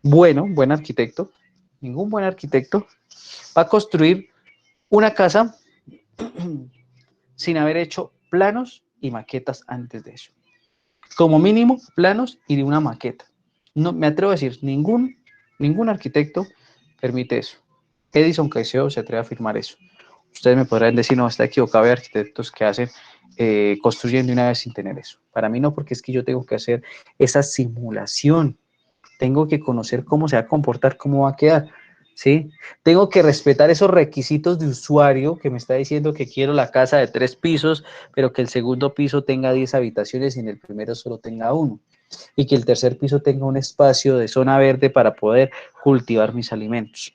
ningún buen arquitecto va a construir una casa sin haber hecho planos y maquetas antes de eso. Como mínimo, planos y de una maqueta. No, me atrevo a decir, ningún arquitecto permite eso. Edison Caicedo se atreve a afirmar eso. Ustedes me podrán decir, no, está equivocado, hay arquitectos que hacen construyendo una vez sin tener eso. Para mí no, porque es que yo tengo que hacer esa simulación. Tengo que conocer cómo se va a comportar, cómo va a quedar, ¿sí? Tengo que respetar esos requisitos de usuario que me está diciendo que quiero la casa de 3 pisos, pero que el segundo piso tenga 10 habitaciones y en el primero solo tenga 1. Y que el tercer piso tenga un espacio de zona verde para poder cultivar mis alimentos.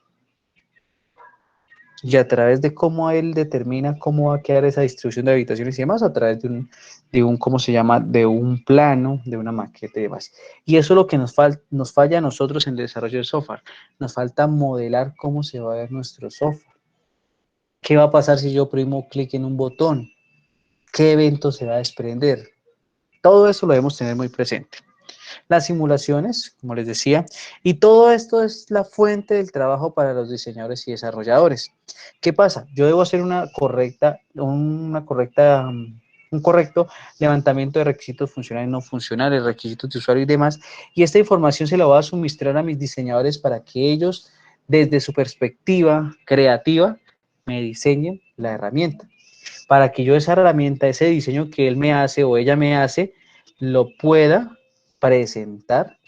Y a través de cómo él determina cómo va a quedar esa distribución de habitaciones y demás, a través de un plano, de una maqueta y demás. Y eso es lo que nos falla a nosotros en el desarrollo de software. Nos falta modelar cómo se va a ver nuestro software. ¿Qué va a pasar si yo oprimo clic en un botón? ¿Qué evento se va a desprender? Todo eso lo debemos tener muy presente. Las simulaciones, como les decía, y todo esto es la fuente del trabajo para los diseñadores y desarrolladores. ¿Qué pasa? Yo debo hacer un correcto levantamiento de requisitos funcionales y no funcionales, requisitos de usuario y demás, y esta información se la voy a suministrar a mis diseñadores para que ellos, desde su perspectiva creativa, me diseñen la herramienta, para que yo esa herramienta, ese diseño que él me hace o ella me hace, lo pueda presentar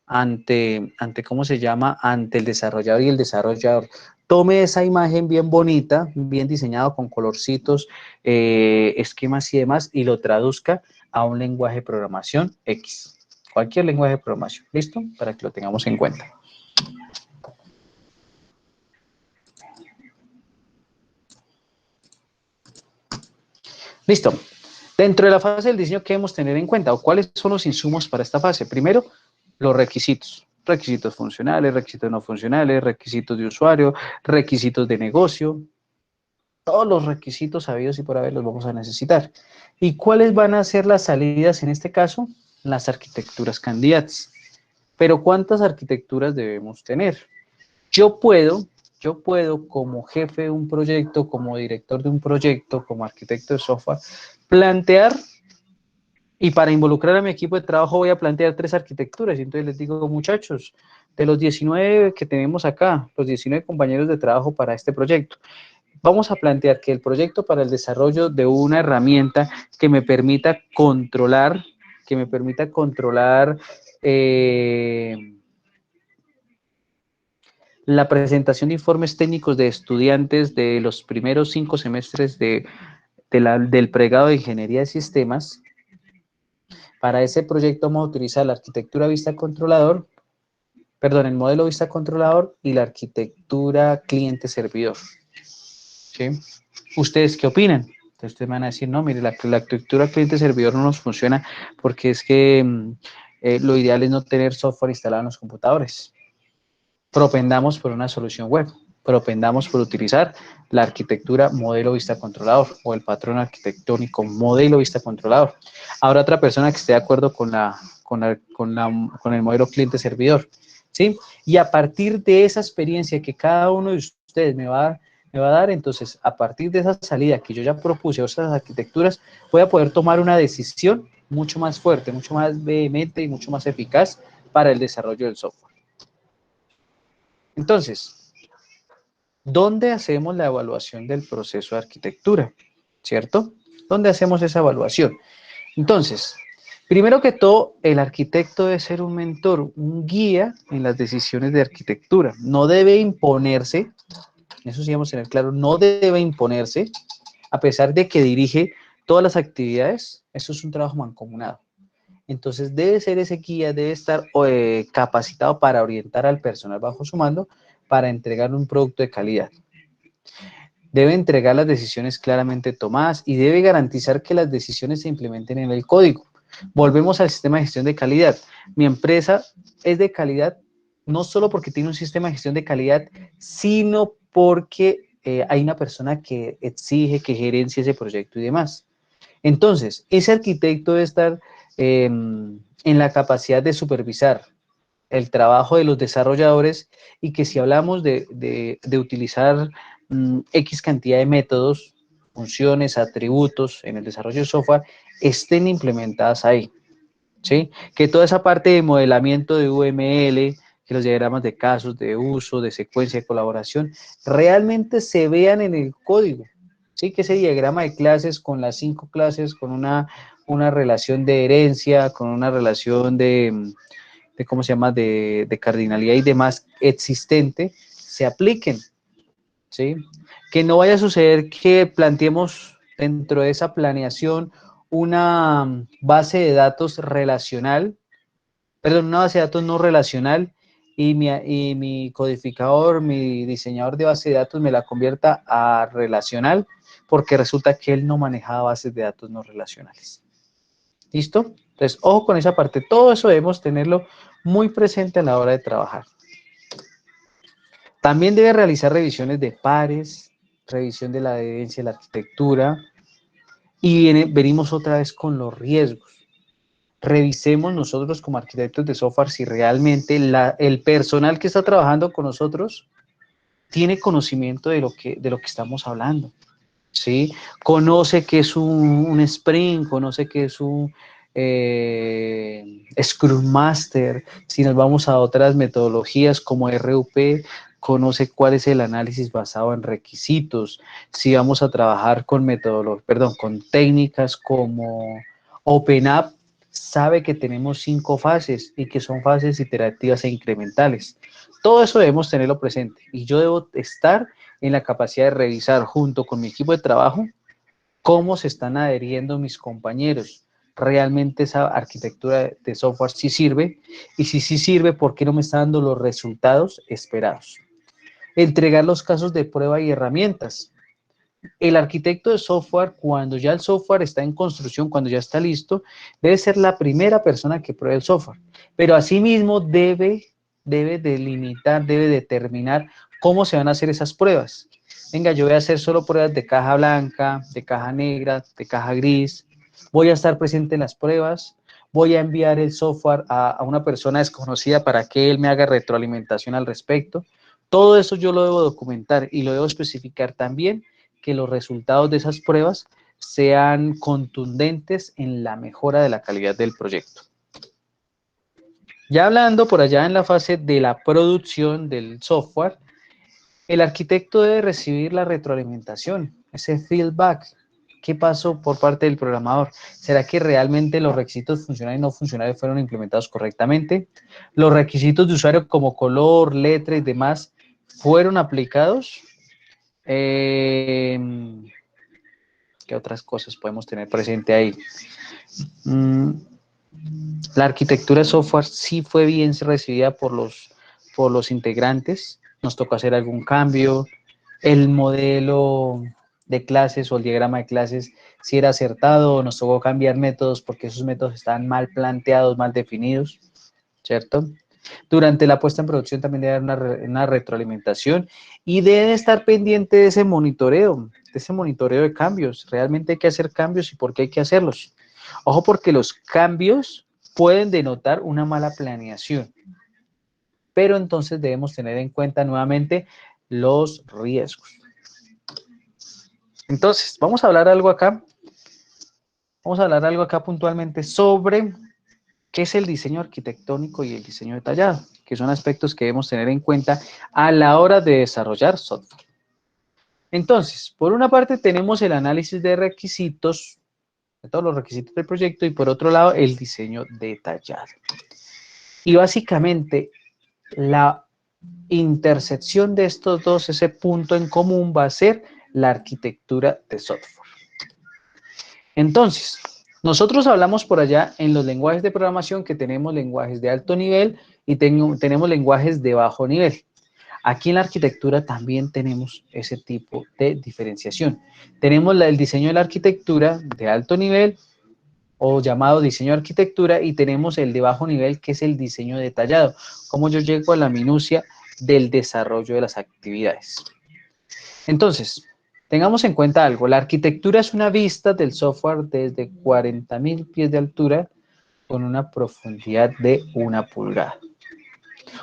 ante el desarrollador, y el desarrollador tome esa imagen bien bonita, bien diseñado con colorcitos, esquemas y demás, y lo traduzca a un lenguaje de programación X, cualquier lenguaje de programación, ¿listo? Para que lo tengamos en cuenta. Listo. Dentro de la fase del diseño, ¿qué debemos tener en cuenta? ¿O cuáles son los insumos para esta fase? Primero, los requisitos. Requisitos funcionales, requisitos no funcionales, requisitos de usuario, requisitos de negocio. Todos los requisitos habidos y por haber los vamos a necesitar. ¿Y cuáles van a ser las salidas en este caso? Las arquitecturas candidatas. Pero ¿cuántas arquitecturas debemos tener? Yo puedo como jefe de un proyecto, como director de un proyecto, como arquitecto de software, plantear, y para involucrar a mi equipo de trabajo voy a plantear 3 arquitecturas, y entonces les digo, muchachos, de los 19 que tenemos acá, los 19 compañeros de trabajo para este proyecto, vamos a plantear que el proyecto para el desarrollo de una herramienta que me permita controlar, la presentación de informes técnicos de estudiantes de los primeros 5 semestres del pregrado de Ingeniería de Sistemas, Para ese proyecto vamos a utilizar la arquitectura vista controlador, perdón, el modelo vista controlador y la arquitectura cliente-servidor. ¿Sí? ¿Ustedes qué opinan? Entonces ustedes me van a decir, no, mire, la arquitectura cliente-servidor no nos funciona porque es que lo ideal es no tener software instalado en los computadores. Propendamos por una solución web, propendamos por utilizar la arquitectura modelo vista controlador o el patrón arquitectónico modelo vista controlador. Habrá otra persona que esté de acuerdo con el modelo cliente-servidor, ¿sí? Y a partir de esa experiencia que cada uno de ustedes me va a dar, entonces, a partir de esa salida que yo ya propuse, o esas arquitecturas, voy a poder tomar una decisión mucho más fuerte, mucho más vehemente y mucho más eficaz para el desarrollo del software. Entonces, ¿dónde hacemos la evaluación del proceso de arquitectura? ¿Cierto? ¿Dónde hacemos esa evaluación? Entonces, primero que todo, el arquitecto debe ser un mentor, un guía en las decisiones de arquitectura. No debe imponerse, eso sí vamos a tener claro, no debe imponerse, a pesar de que dirige todas las actividades, eso es un trabajo mancomunado. Entonces debe ser ese guía, debe estar capacitado para orientar al personal bajo su mando para entregar un producto de calidad. Debe entregar las decisiones claramente tomadas y debe garantizar que las decisiones se implementen en el código. Volvemos al sistema de gestión de calidad. Mi empresa es de calidad no solo porque tiene un sistema de gestión de calidad, sino porque hay una persona que exige, que gerencia ese proyecto y demás. Entonces, ese arquitecto debe estar en la capacidad de supervisar el trabajo de los desarrolladores y que si hablamos de utilizar X cantidad de métodos, funciones, atributos en el desarrollo de software, estén implementadas ahí, ¿sí? Que toda esa parte de modelamiento de UML, que los diagramas de casos, de uso, de secuencia, de colaboración, realmente se vean en el código, ¿sí? Que ese diagrama de clases con las 5 clases, con una relación de herencia, con una relación de ¿cómo se llama?, de cardinalidad y demás existente, se apliquen, ¿sí? Que no vaya a suceder que planteemos dentro de esa planeación una base de datos relacional, perdón, una base de datos no relacional y mi codificador, mi diseñador de base de datos me la convierta a relacional porque resulta que él no manejaba bases de datos no relacionales. ¿Listo? Entonces, ojo con esa parte. Todo eso debemos tenerlo muy presente a la hora de trabajar. También debe realizar revisiones de pares, revisión de la adherencia de la arquitectura y venimos otra vez con los riesgos. Revisemos nosotros como arquitectos de software si realmente el personal que está trabajando con nosotros tiene conocimiento de lo que estamos hablando, ¿sí? Conoce qué es un sprint, conoce qué es un Scrum Master, si nos vamos a otras metodologías como RUP, conoce cuál es el análisis basado en requisitos, si vamos a trabajar con con técnicas como OpenApp, sabe que tenemos 5 fases y que son fases iterativas e incrementales. Todo eso debemos tenerlo presente y yo debo estar en la capacidad de revisar junto con mi equipo de trabajo cómo se están adheriendo mis compañeros. Realmente esa arquitectura de software sí sirve y si sí sirve, ¿por qué no me está dando los resultados esperados? Entregar los casos de prueba y herramientas. El arquitecto de software, cuando ya el software está en construcción, cuando ya está listo, debe ser la primera persona que pruebe el software, pero asimismo debe delimitar, debe determinar cómo se van a hacer esas pruebas. Venga, yo voy a hacer solo pruebas de caja blanca, de caja negra, de caja gris, voy a estar presente en las pruebas, voy a enviar el software a una persona desconocida para que él me haga retroalimentación al respecto. Todo eso yo lo debo documentar y lo debo especificar también que los resultados de esas pruebas sean contundentes en la mejora de la calidad del proyecto. Ya hablando por allá en la fase de la producción del software, el arquitecto debe recibir la retroalimentación, ese feedback. ¿Qué pasó por parte del programador? ¿Será que realmente los requisitos funcionales y no funcionales fueron implementados correctamente? ¿Los requisitos de usuario como color, letra y demás fueron aplicados? ¿Qué otras cosas podemos tener presente ahí? La arquitectura de software sí fue bien recibida por los integrantes. Nos tocó hacer algún cambio. El modelo de clases o el diagrama de clases sí era acertado. Nos tocó cambiar métodos porque esos métodos estaban mal planteados, mal definidos, ¿cierto? Durante la puesta en producción también debe haber una retroalimentación y debe estar pendiente de ese monitoreo de cambios. Realmente hay que hacer cambios y por qué hay que hacerlos. Ojo, porque los cambios pueden denotar una mala planeación, pero entonces debemos tener en cuenta nuevamente los riesgos. Entonces, vamos a hablar algo acá puntualmente sobre qué es el diseño arquitectónico y el diseño detallado, que son aspectos que debemos tener en cuenta a la hora de desarrollar software. Entonces, por una parte tenemos el análisis de requisitos, de todos los requisitos del proyecto, y por otro lado el diseño detallado. Y básicamente la intersección de estos dos, ese punto en común va a ser la arquitectura de software. Entonces, nosotros hablamos por allá en los lenguajes de programación que tenemos lenguajes de alto nivel y tenemos lenguajes de bajo nivel. Aquí en la arquitectura también tenemos ese tipo de diferenciación. Tenemos el diseño de la arquitectura de alto nivel o llamado diseño de arquitectura y tenemos el de bajo nivel que es el diseño detallado, como yo llego a la minucia del desarrollo de las actividades. Entonces, tengamos en cuenta algo, la arquitectura es una vista del software desde 40.000 pies de altura con una profundidad de 1 pulgada.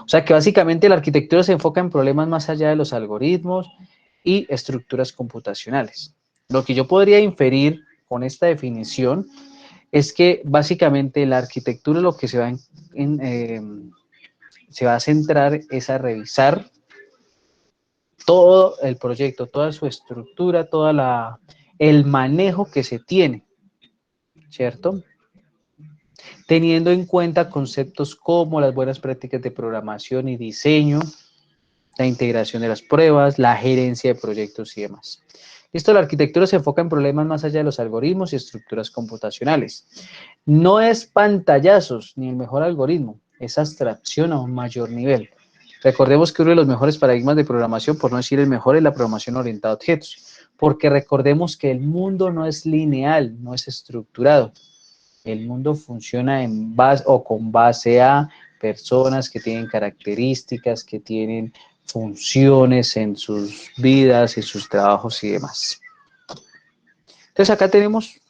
O sea que básicamente la arquitectura se enfoca en problemas más allá de los algoritmos y estructuras computacionales. Lo que yo podría inferir con esta definición es que básicamente la arquitectura lo que se va a centrar es a revisar todo el proyecto, toda su estructura, el manejo que se tiene, ¿cierto? Teniendo en cuenta conceptos como las buenas prácticas de programación y diseño, la integración de las pruebas, la gerencia de proyectos y demás. Esto, la arquitectura se enfoca en problemas más allá de los algoritmos y estructuras computacionales. No es pantallazos ni el mejor algoritmo, es abstracción a un mayor nivel. Recordemos que uno de los mejores paradigmas de programación, por no decir el mejor, es la programación orientada a objetos, porque recordemos que el mundo no es lineal, no es estructurado. El mundo funciona en base o con base a personas que tienen características, que tienen funciones en sus vidas, en sus trabajos y demás. Entonces acá tenemos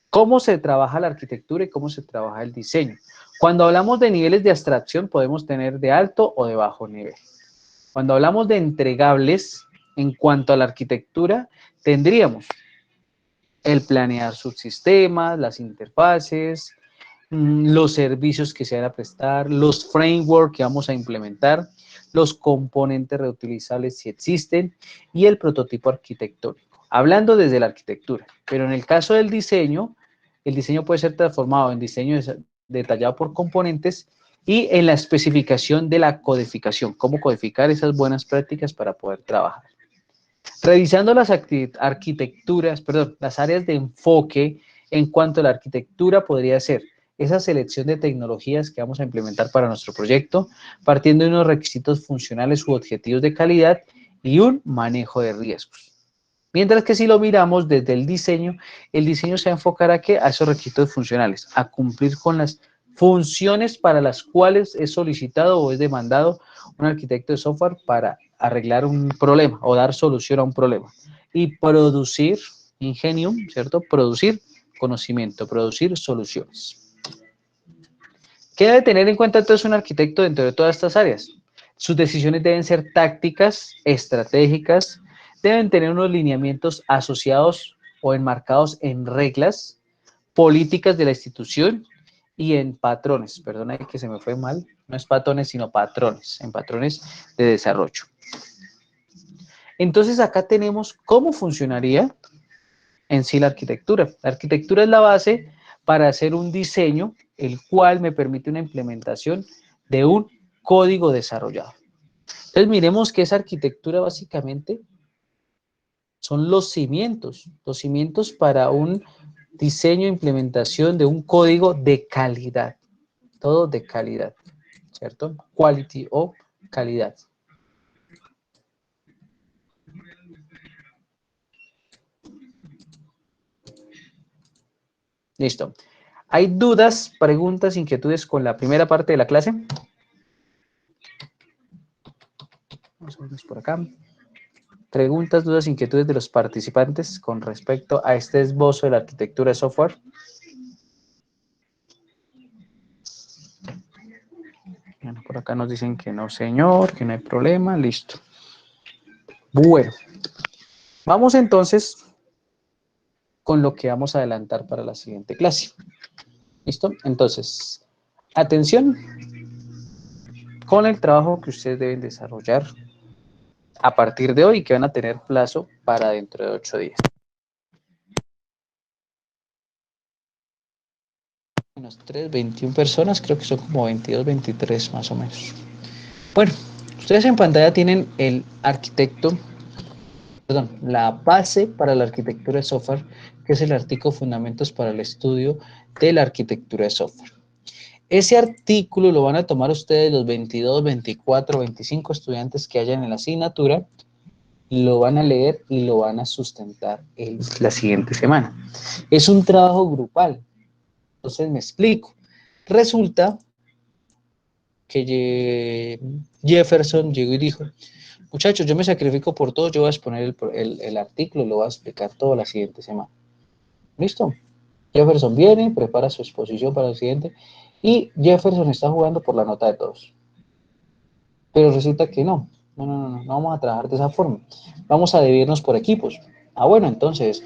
cómo se trabaja la arquitectura y cómo se trabaja el diseño. Cuando hablamos de niveles de abstracción podemos tener de alto o de bajo nivel. Cuando hablamos de entregables en cuanto a la arquitectura, tendríamos el planear subsistemas, las interfaces, los servicios que se van a prestar, los frameworks que vamos a implementar, los componentes reutilizables si existen y el prototipo arquitectónico. Hablando desde la arquitectura, pero en el caso del diseño, el diseño puede ser transformado en diseño detallado por componentes y en la especificación de la codificación, cómo codificar esas buenas prácticas para poder trabajar. Revisando las arquitecturas, las áreas de enfoque en cuanto a la arquitectura podría ser esa selección de tecnologías que vamos a implementar para nuestro proyecto, partiendo de unos requisitos funcionales u objetivos de calidad y un manejo de riesgos. Mientras que si lo miramos desde el diseño se va a enfocar a esos requisitos funcionales, a cumplir con las funciones para las cuales es solicitado o es demandado un arquitecto de software para arreglar un problema o dar solución a un problema. Y producir ingenium, ¿cierto? Producir conocimiento, producir soluciones. ¿Qué debe tener en cuenta entonces un arquitecto dentro de todas estas áreas? Sus decisiones deben ser tácticas, estratégicas, deben tener unos lineamientos asociados o enmarcados en reglas, políticas de la institución y en patrones. Perdona que se me fue mal, no es patrones, sino patrones, en patrones de desarrollo. Entonces acá tenemos cómo funcionaría en sí la arquitectura. La arquitectura es la base para hacer un diseño, el cual me permite una implementación de un código desarrollado. Entonces miremos que esa arquitectura básicamente son los cimientos para un diseño e implementación de un código de calidad. Todo de calidad, ¿cierto? Quality o calidad. Listo. ¿Hay dudas, preguntas, inquietudes con la primera parte de la clase? Vamos a verlos por acá. Preguntas, dudas, inquietudes de los participantes con respecto a este esbozo de la arquitectura de software. Bueno, por acá nos dicen que no, señor, que no hay problema, listo. Bueno, vamos entonces con lo que vamos a adelantar para la siguiente clase. ¿Listo? Entonces, atención con el trabajo que ustedes deben desarrollar a partir de hoy, que van a tener plazo para dentro de 8 días. Unas 21 personas, creo que son como 22, 23 más o menos. Bueno, ustedes en pantalla tienen el arquitecto, perdón, la base para la arquitectura de software, que es el artículo Fundamentos para el Estudio de la Arquitectura de Software. Ese artículo lo van a tomar ustedes los 22, 24, 25 estudiantes que hayan en la asignatura, lo van a leer y lo van a sustentar la siguiente semana. Es un trabajo grupal. Entonces me explico. Resulta que Jefferson llegó y dijo, muchachos, yo me sacrifico por todo, yo voy a exponer el artículo, lo voy a explicar todo la siguiente semana. ¿Listo? Jefferson viene, prepara su exposición para el siguiente, y Jefferson está jugando por la nota de todos. Pero resulta que no vamos a trabajar de esa forma. Vamos a dividirnos por equipos. Ah, bueno, entonces,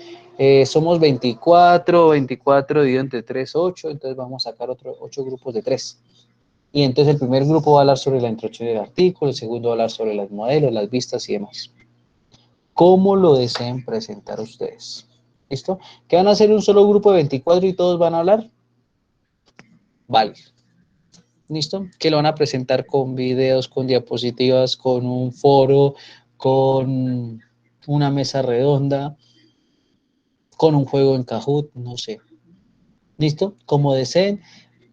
somos 24 dividido entre 3, 8, entonces vamos a sacar 8 grupos de 3. Y entonces el primer grupo va a hablar sobre la introducción del artículo, el segundo va a hablar sobre los modelos, las vistas y demás. ¿Cómo lo deseen presentar ustedes? ¿Listo? ¿Que van a hacer un solo grupo de 24 y todos van a hablar? Vale. ¿Listo? Que lo van a presentar con videos, con diapositivas, con un foro, con una mesa redonda, con un juego en Kahoot, no sé. ¿Listo? Como deseen.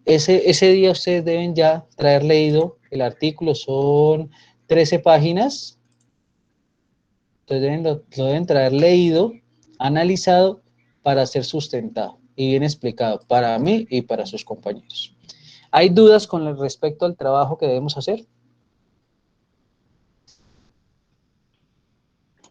Ese día ustedes deben ya traer leído el artículo, son 13 páginas. Entonces lo deben traer leído, analizado, para ser sustentado y bien explicado para mí y para sus compañeros. ¿Hay dudas con respecto al trabajo que debemos hacer?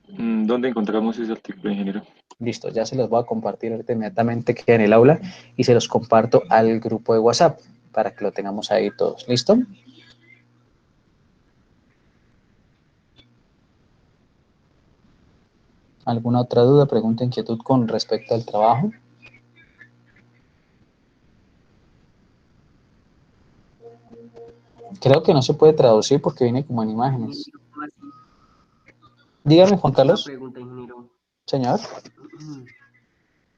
¿Dónde encontramos ese artículo, ingeniero? Listo, ya se los voy a compartir ahorita inmediatamente que en el aula y se los comparto al grupo de WhatsApp para que lo tengamos ahí todos. ¿Listo? ¿Alguna otra duda, pregunta, inquietud con respecto al trabajo? Creo que no se puede traducir porque viene como en imágenes. Dígame, Juan Carlos. Una pregunta, ingeniero. Señor.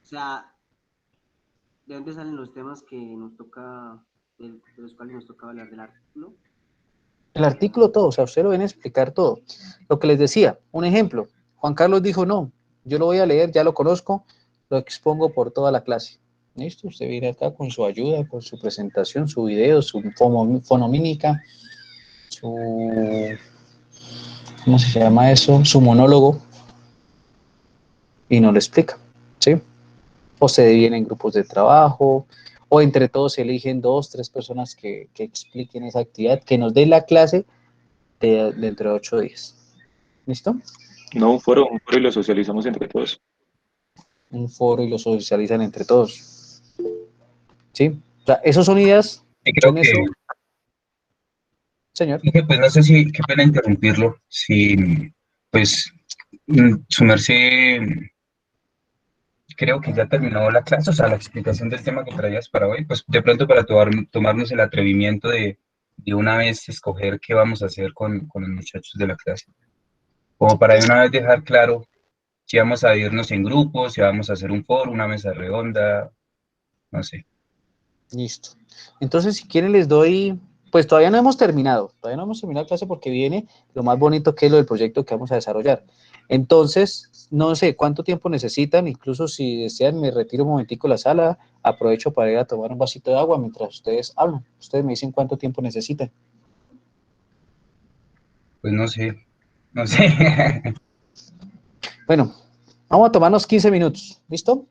O sea, ¿de dónde salen los temas que nos toca, de los cuales nos toca hablar del artículo? El artículo todo, o sea, usted lo viene a explicar todo. Lo que les decía, un ejemplo, Juan Carlos dijo, no, yo lo voy a leer, ya lo conozco, lo expongo por toda la clase. ¿Listo? Usted viene acá con su ayuda, con su presentación, su video, su fonomímica, su, ¿cómo se llama eso? Su monólogo, y nos lo explica, ¿sí? O se dividen en grupos de trabajo, o entre todos se eligen 2, 3 personas que expliquen esa actividad, que nos den la clase dentro de 8 días. ¿Listo? No, un foro y lo socializamos entre todos. Un foro y lo socializan entre todos. ¿Sí? O sea, esas son ideas. Y creo que, Señor. pues no sé si, qué pena interrumpirlo, si, pues, su merced, creo que ya terminó la clase, o sea, la explicación del tema que traías para hoy, pues de pronto para tomarnos el atrevimiento de una vez escoger qué vamos a hacer con los muchachos de la clase. Como para de una vez dejar claro si vamos a irnos en grupos, si vamos a hacer un foro, una mesa redonda, no sé. Listo. Entonces, si quieren, les doy Pues todavía no hemos terminado clase porque viene lo más bonito que es lo del proyecto que vamos a desarrollar. Entonces, no sé cuánto tiempo necesitan, incluso si desean me retiro un momentico de la sala, aprovecho para ir a tomar un vasito de agua mientras ustedes hablan. Ustedes me dicen cuánto tiempo necesitan. Pues no sé, no sé. Bueno, vamos a tomarnos 15 minutos, ¿listo?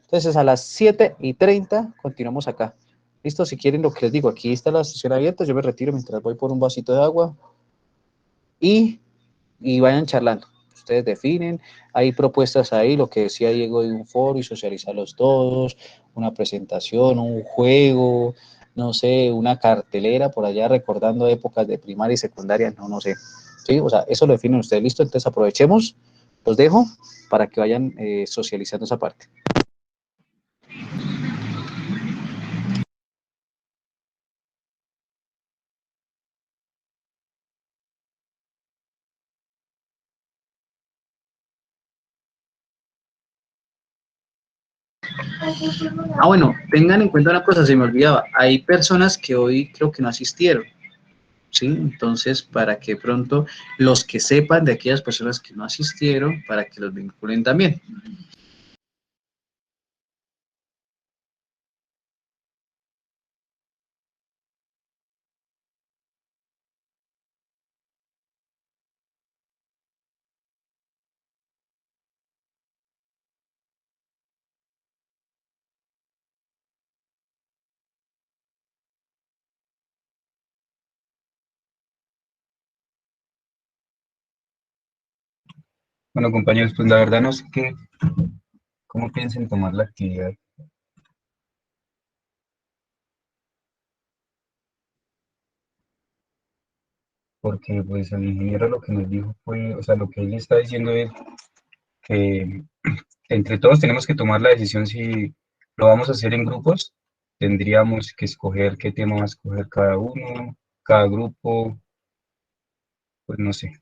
Entonces a las 7:30 continuamos acá. ¿Listo? Si quieren lo que les digo, aquí está la sesión abierta, yo me retiro mientras voy por un vasito de agua y vayan charlando. Ustedes definen, hay propuestas ahí, lo que decía Diego de un foro y socializarlos todos, una presentación, un juego, no sé, una cartelera por allá recordando épocas de primaria y secundaria, no sé. Sí, o sea, eso lo definen ustedes, listo, entonces aprovechemos, los dejo para que vayan socializando esa parte. Ah, bueno, tengan en cuenta una cosa, se me olvidaba, hay personas que hoy creo que no asistieron, ¿sí? Entonces, para que pronto los que sepan de aquellas personas que no asistieron, para que los vinculen también. Bueno, compañeros, pues la verdad no sé cómo piensen tomar la actividad, porque pues el ingeniero lo que nos dijo fue, o sea, lo que él está diciendo es que entre todos tenemos que tomar la decisión si lo vamos a hacer en grupos, tendríamos que escoger qué tema va a escoger cada uno, cada grupo, pues no sé.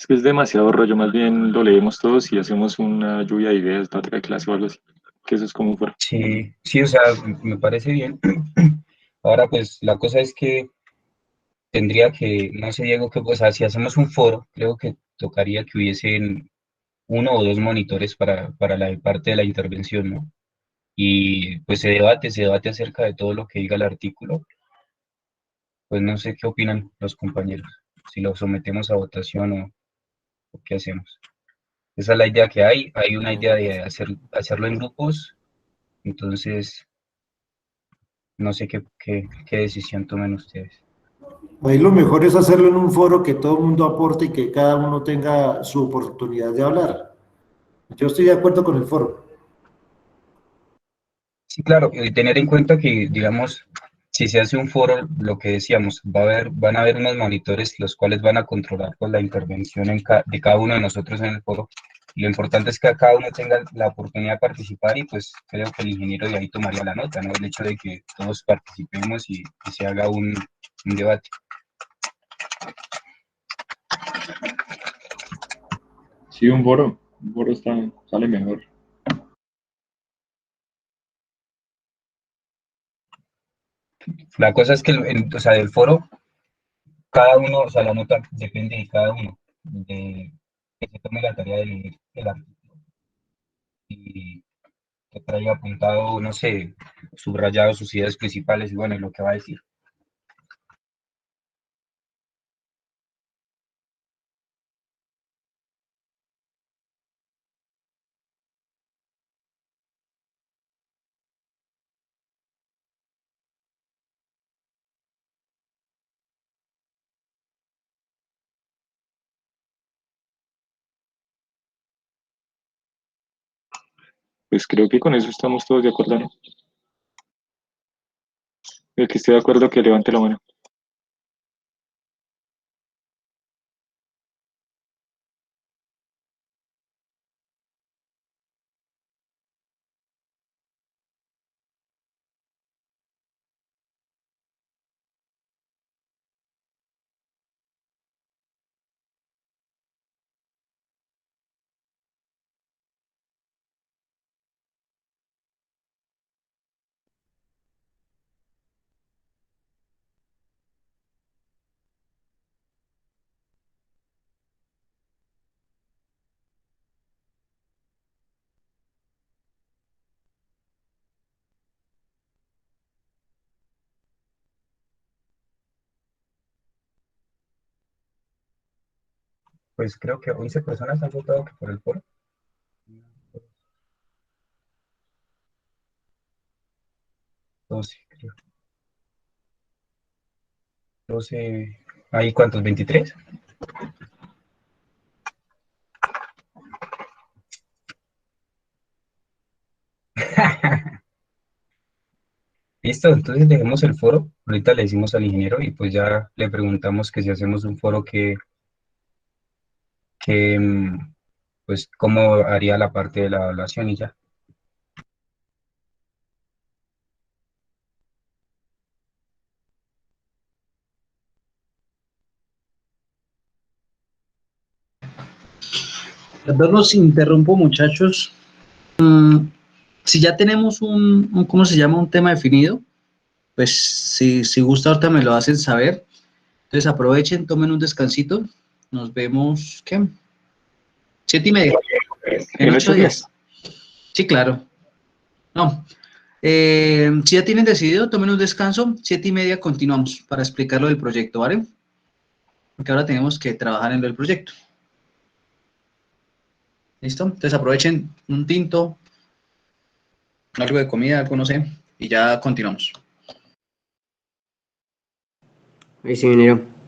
Es que es demasiado rollo, más bien lo leemos todos y hacemos una lluvia de ideas, data de clase o algo así, que eso es como fuera. Sí, sí, o sea, me parece bien. Ahora, pues la cosa es que tendría que, no sé, Diego, que, o sea, si hacemos un foro, creo que tocaría que hubiesen uno o dos monitores para la parte de la intervención, ¿no? Y pues se debate acerca de todo lo que diga el artículo. Pues no sé qué opinan los compañeros, si lo sometemos a votación o qué hacemos. Esa es la idea que hay una idea de hacerlo en grupos, entonces no sé qué decisión tomen ustedes. Ahí lo mejor es hacerlo en un foro que todo el mundo aporte y que cada uno tenga su oportunidad de hablar. Yo estoy de acuerdo con el foro. Sí, claro, y tener en cuenta que, digamos, si se hace un foro, lo que decíamos, van a haber unos monitores los cuales van a controlar pues, la intervención de cada uno de nosotros en el foro. Lo importante es que cada uno tenga la oportunidad de participar y pues creo que el ingeniero de ahí tomaría la nota, ¿no? El hecho de que todos participemos y se haga un debate. Sí, un foro sale mejor. La cosa es que, o sea, del foro, cada uno, o sea, la nota depende de cada uno, de que se tome la tarea de leer el artículo y que traiga apuntado, no sé, subrayado sus ideas principales y bueno, lo que va a decir. Pues creo que con eso estamos todos de acuerdo, ¿no? El que esté de acuerdo que levante la mano. pues creo que 11 personas han votado que por el foro. 12, creo. 12, ¿hay cuántos? ¿23? Listo, entonces dejemos el foro. Ahorita le decimos al ingeniero y pues ya le preguntamos que si hacemos un foro que pues cómo haría la parte de la evaluación y ya. Perdón, los interrumpo, muchachos. Si ya tenemos ¿cómo se llama? Un tema definido, pues si gusta ahorita me lo hacen saber. Entonces aprovechen, tomen un descansito. Nos vemos, ¿qué? 7:30. En ¿En 8 8 días? días. Sí, claro. No. Si ya tienen decidido, tomen un descanso. 7:30 continuamos para explicar lo del proyecto, ¿vale? Porque ahora tenemos que trabajar en lo del proyecto. ¿Listo? Entonces aprovechen un tinto, algo de comida, algo no sé, y ya continuamos. Ahí sí, ingeniero.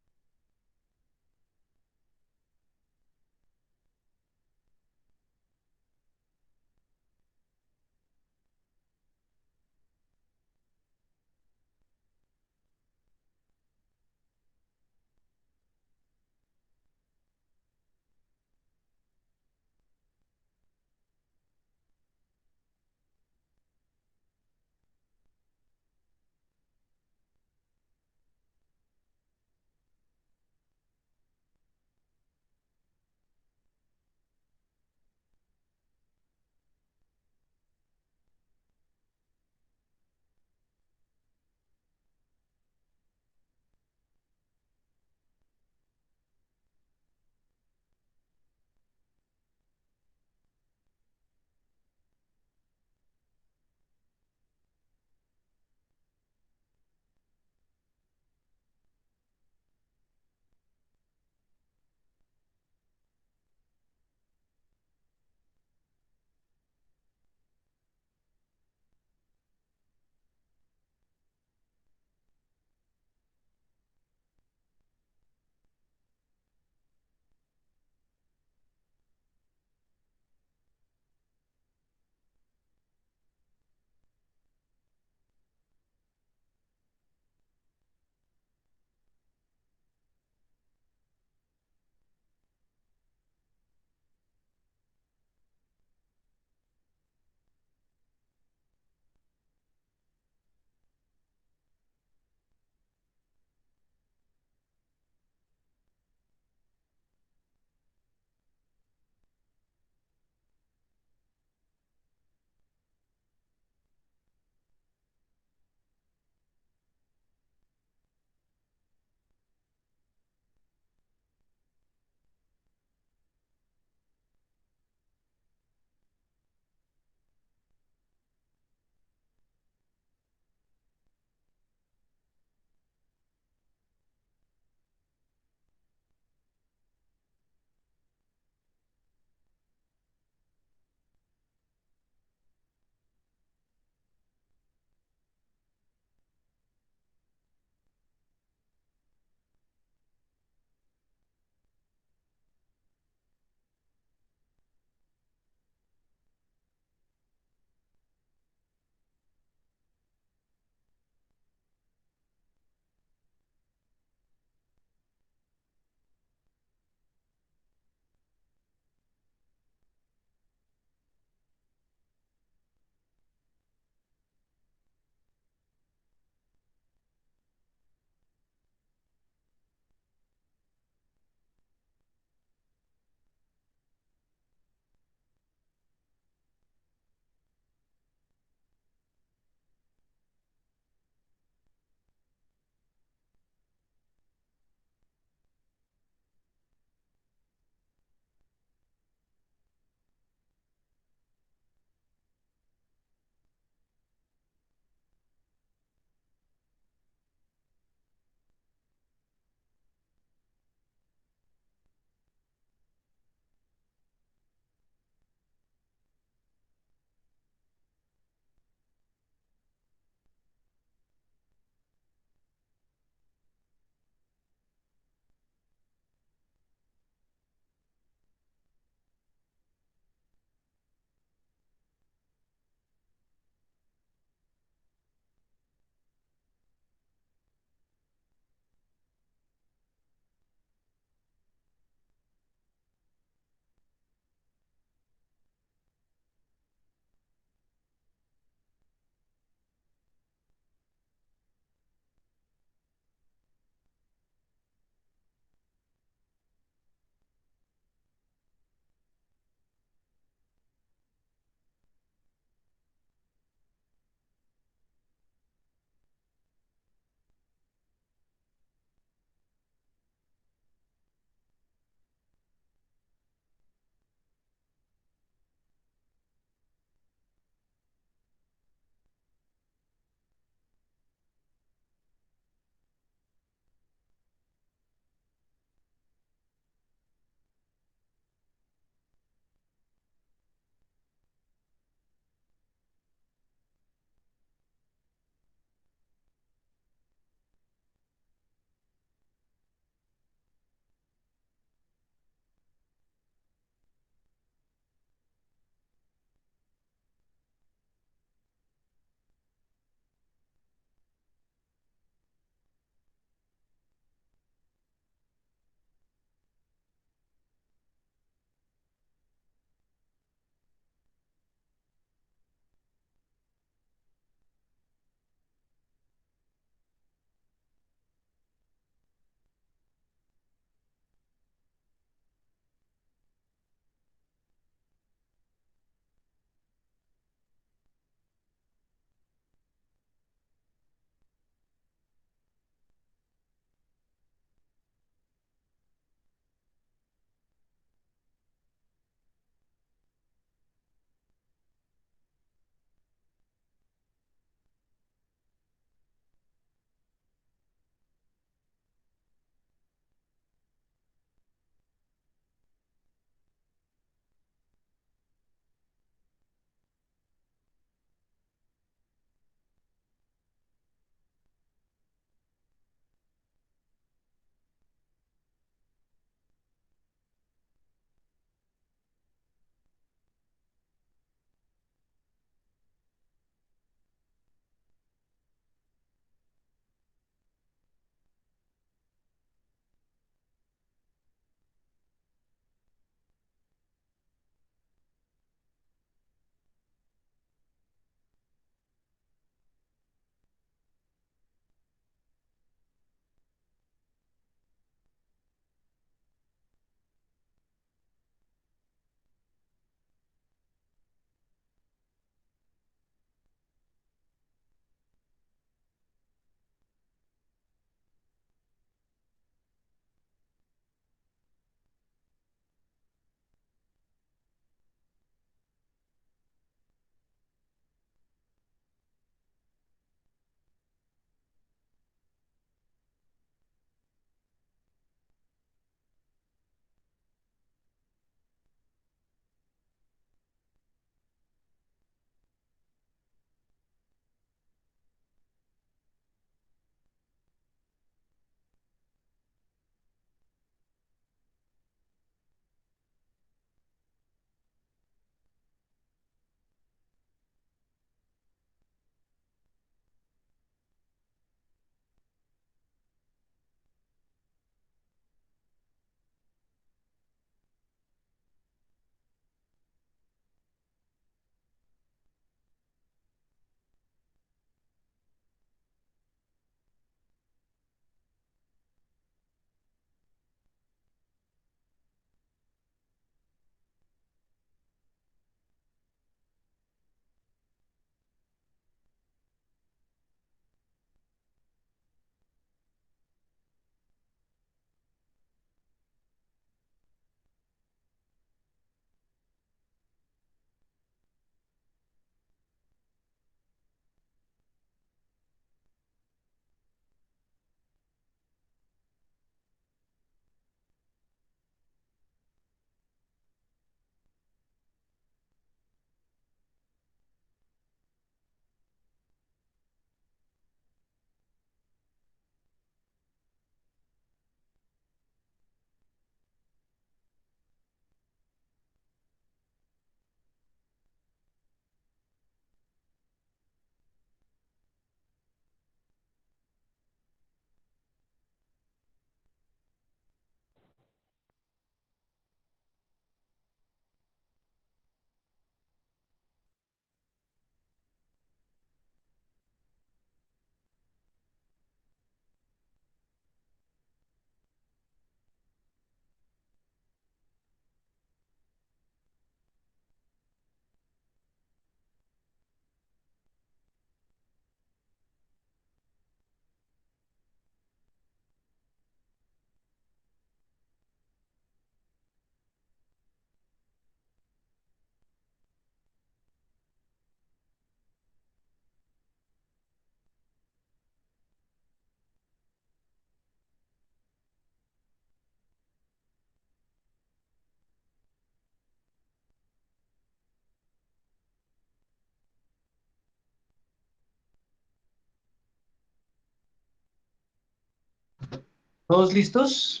¿Todos listos?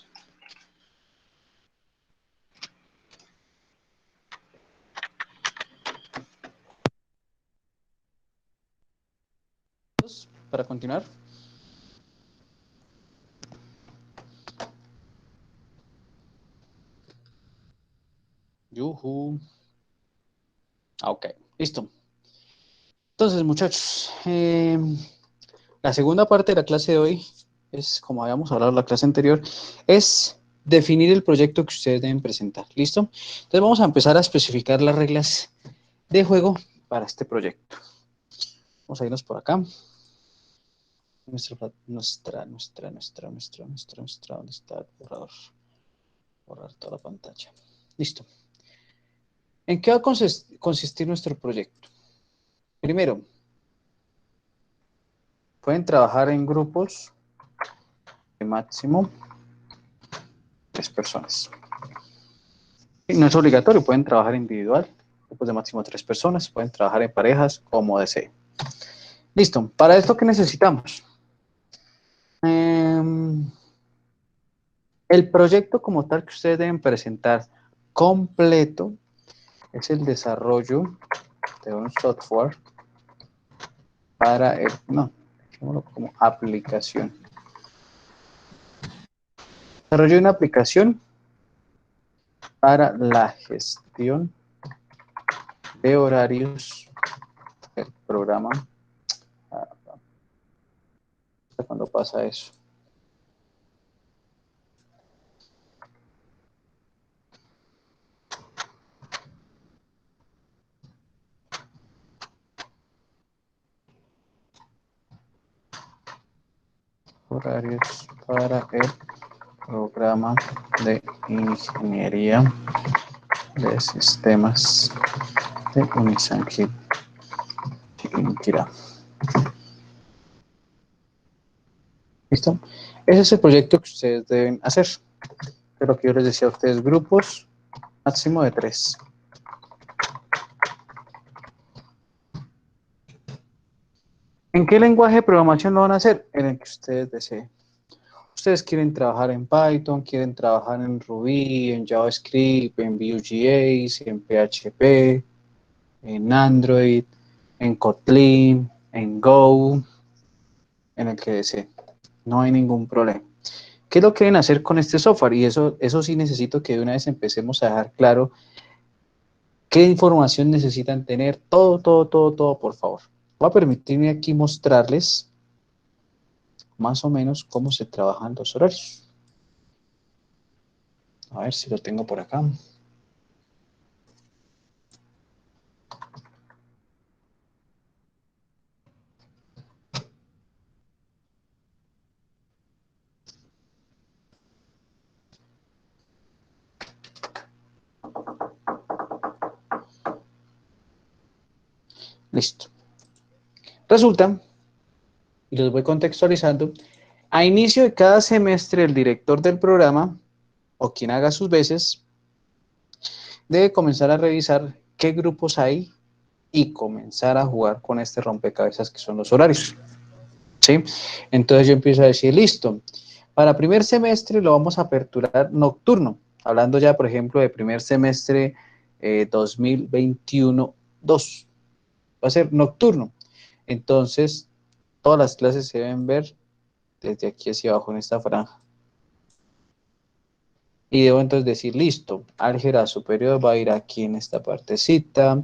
Para continuar. Yuhu. Ok, listo. Entonces, muchachos, la segunda parte de la clase de hoy es, como habíamos hablado en la clase anterior, es definir el proyecto que ustedes deben presentar. ¿Listo? Entonces vamos a empezar a especificar las reglas de juego para este proyecto. Vamos a irnos por acá. Nuestra, ¿dónde está el borrador? Borrar toda la pantalla. Listo. ¿En qué va a consistir nuestro proyecto? Primero, pueden trabajar en grupos de máximo 3 personas. Y no es obligatorio, pueden trabajar individual, grupos de máximo 3 personas, pueden trabajar en parejas, como deseen. Listo, para esto, ¿qué necesitamos? El proyecto como tal que ustedes deben presentar completo es el desarrollo de un software para el, no, dejémoslo como aplicación. Desarrollo de una aplicación para la gestión de horarios del programa. ¿Cuándo pasa eso? Horarios para el programa de ingeniería de sistemas de Unisanquira. ¿Listo? Ese es el proyecto que ustedes deben hacer. De lo que yo les decía a ustedes, grupos máximo de 3. ¿En qué lenguaje de programación lo van a hacer? En el que ustedes deseen. Ustedes quieren trabajar en Python, quieren trabajar en Ruby, en JavaScript, en Vue.js, en PHP, en Android, en Kotlin, en Go, en el que deseen. No hay ningún problema. ¿Qué es lo que deben hacer con este software? Y eso sí necesito que de una vez empecemos a dejar claro qué información necesitan tener. Todo, por favor. Voy a permitirme aquí mostrarles más o menos cómo se trabajan los horarios. A ver si lo tengo por acá. Listo. Resulta, y los voy contextualizando, a inicio de cada semestre el director del programa, o quien haga sus veces, debe comenzar a revisar qué grupos hay y comenzar a jugar con este rompecabezas que son los horarios. ¿Sí? Entonces yo empiezo a decir, listo, para primer semestre lo vamos a aperturar nocturno, hablando ya, por ejemplo, de primer semestre 2021-2. Va a ser nocturno. Entonces, todas las clases se deben ver desde aquí hacia abajo en esta franja. Y debo entonces decir, listo, álgebra superior va a ir aquí en esta partecita,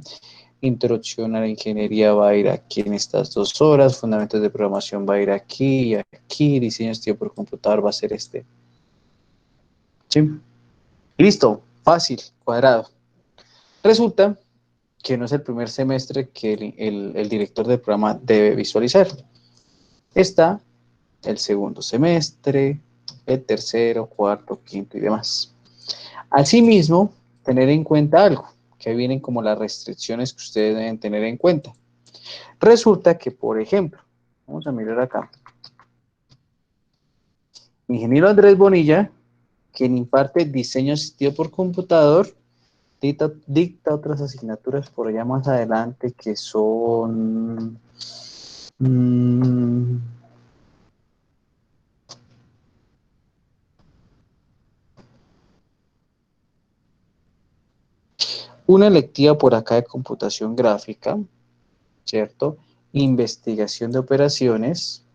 introducción a la ingeniería va a ir aquí en estas 2 horas, fundamentos de programación va a ir aquí y aquí, diseño estudio por computador va a ser este. ¿Sí? Y listo, fácil, cuadrado. Resulta que no es el primer semestre que el director del programa debe visualizar. Está el segundo semestre, el tercero, cuarto, quinto y demás. Asimismo, tener en cuenta algo, que vienen como las restricciones que ustedes deben tener en cuenta. Resulta que, por ejemplo, vamos a mirar acá. Ingeniero Andrés Bonilla, quien imparte diseño asistido por computador, dicta otras asignaturas por allá más adelante que son... una electiva por acá de computación gráfica, ¿cierto? Investigación de operaciones.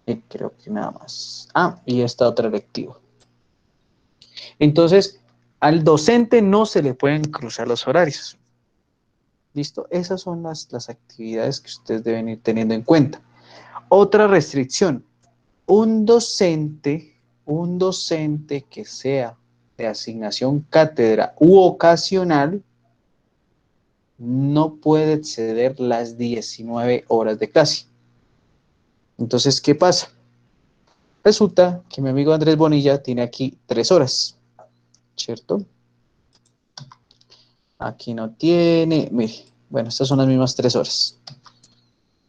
Y creo que nada más. Ah, y esta otra electiva. Entonces, al docente no se le pueden cruzar los horarios. ¿Listo? Esas son las actividades que ustedes deben ir teniendo en cuenta. Otra restricción. Un docente que sea de asignación cátedra u ocasional no puede exceder las 19 horas de clase. Entonces, ¿qué pasa? Resulta que mi amigo Andrés Bonilla tiene aquí 3 horas, ¿cierto? Aquí no tiene, mire, bueno, estas son las mismas 3 horas.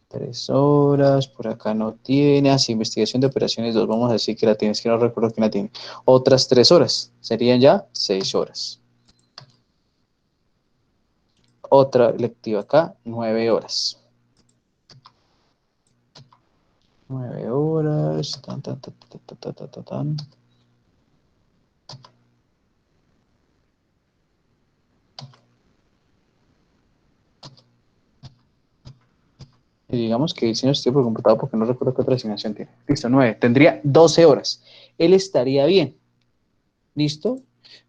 3 horas, por acá no tiene, así, investigación de operaciones 2, vamos a decir que la tiene, es que no recuerdo que la tiene. Otras 3 horas, serían ya 6 horas. Otra lectiva acá, 9 horas. 9 horas, tan, tan, tan, tan, tan, tan, tan, tan. Y digamos que diseño estoy por computador porque no recuerdo qué otra asignación tiene. Listo, 9. Tendría 12 horas. Él estaría bien. ¿Listo?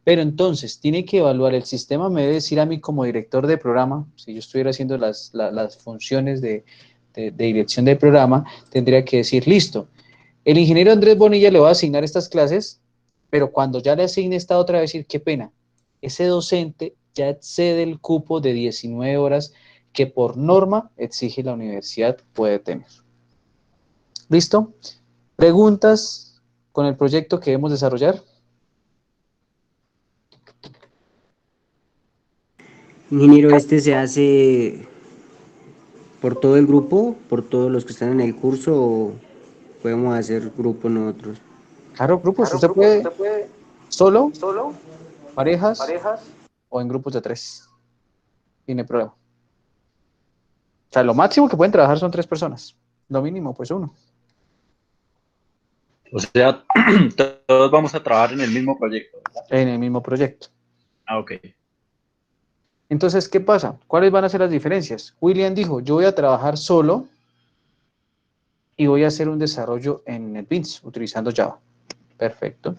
Pero entonces, tiene que evaluar el sistema, me debe decir a mí como director de programa, si yo estuviera haciendo las funciones de dirección de programa, tendría que decir, listo, el ingeniero Andrés Bonilla le va a asignar estas clases, pero cuando ya le asigne esta otra, va a decir, qué pena, ese docente ya excede el cupo de 19 horas que por norma exige la universidad puede tener. ¿Listo? ¿Preguntas con el proyecto que debemos desarrollar? Ingeniero, ¿este se hace por todo el grupo, por todos los que están en el curso, o podemos hacer grupos nosotros? Claro, grupos. Usted puede solo, parejas o en grupos de 3. Tiene problema. O sea, lo máximo que pueden trabajar son 3 personas. Lo mínimo, pues 1. O sea, todos vamos a trabajar en el mismo proyecto, ¿verdad? En el mismo proyecto. Ah, ok. Entonces, ¿qué pasa? ¿Cuáles van a ser las diferencias? William dijo, yo voy a trabajar solo y voy a hacer un desarrollo en NetBeans utilizando Java. Perfecto.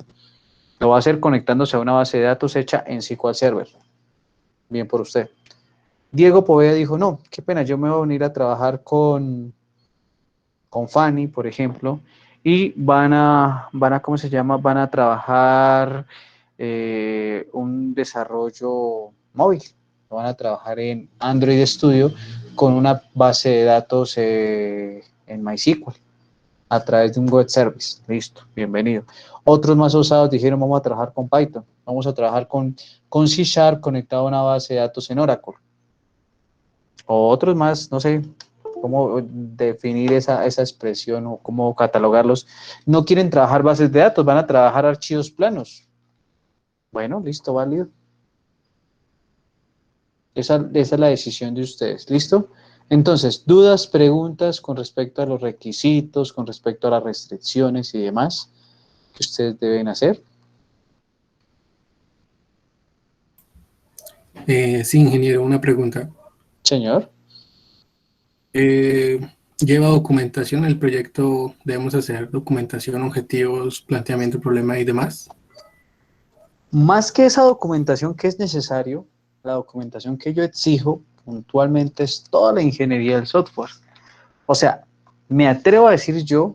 Lo va a hacer conectándose a una base de datos hecha en SQL Server. Bien por usted. Diego Poveda dijo, no, qué pena, yo me voy a venir a trabajar con Fanny, por ejemplo, y van a ¿cómo se llama? Van a trabajar un desarrollo móvil. Van a trabajar en Android Studio con una base de datos en MySQL a través de un web service. Listo, bienvenido. Otros más osados dijeron, vamos a trabajar con Python, vamos a trabajar con C# conectado a una base de datos en Oracle. O otros más, no sé cómo definir esa expresión o cómo catalogarlos. No quieren trabajar bases de datos, van a trabajar archivos planos. Bueno, listo, válido. Esa es la decisión de ustedes, ¿listo? Entonces, dudas, preguntas con respecto a los requisitos, con respecto a las restricciones y demás que ustedes deben hacer. Sí, ingeniero, una pregunta. Señor. ¿Lleva documentación el proyecto? ¿Debemos hacer documentación, objetivos, planteamiento, problema y demás? Más que esa documentación que es necesario, la documentación que yo exijo puntualmente es toda la ingeniería del software. O sea, me atrevo a decir yo,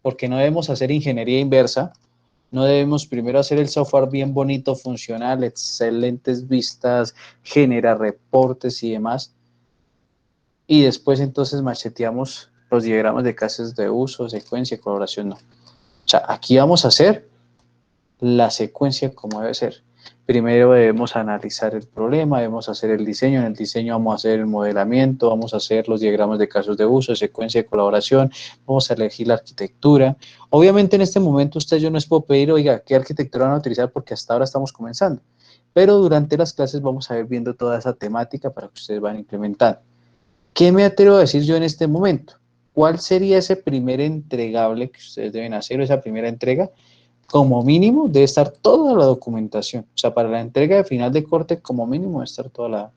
porque no debemos hacer ingeniería inversa, no debemos primero hacer el software bien bonito, funcional, excelentes vistas, genera reportes y demás, y después entonces macheteamos los diagramas de casos de uso, secuencia, colaboración, no. O sea, aquí vamos a hacer la secuencia como debe ser. Primero debemos analizar el problema, debemos hacer el diseño, en el diseño vamos a hacer el modelamiento, vamos a hacer los diagramas de casos de uso, secuencia de colaboración, vamos a elegir la arquitectura. Obviamente en este momento yo no les puedo pedir, oiga, ¿qué arquitectura van a utilizar? Porque hasta ahora estamos comenzando. Pero durante las clases vamos a ir viendo toda esa temática para que ustedes vayan implementando. ¿Qué me atrevo a decir yo en este momento? ¿Cuál sería ese primer entregable que ustedes deben hacer, o esa primera entrega? Como mínimo debe estar toda la documentación. O sea, para la entrega de final de corte, como mínimo debe estar toda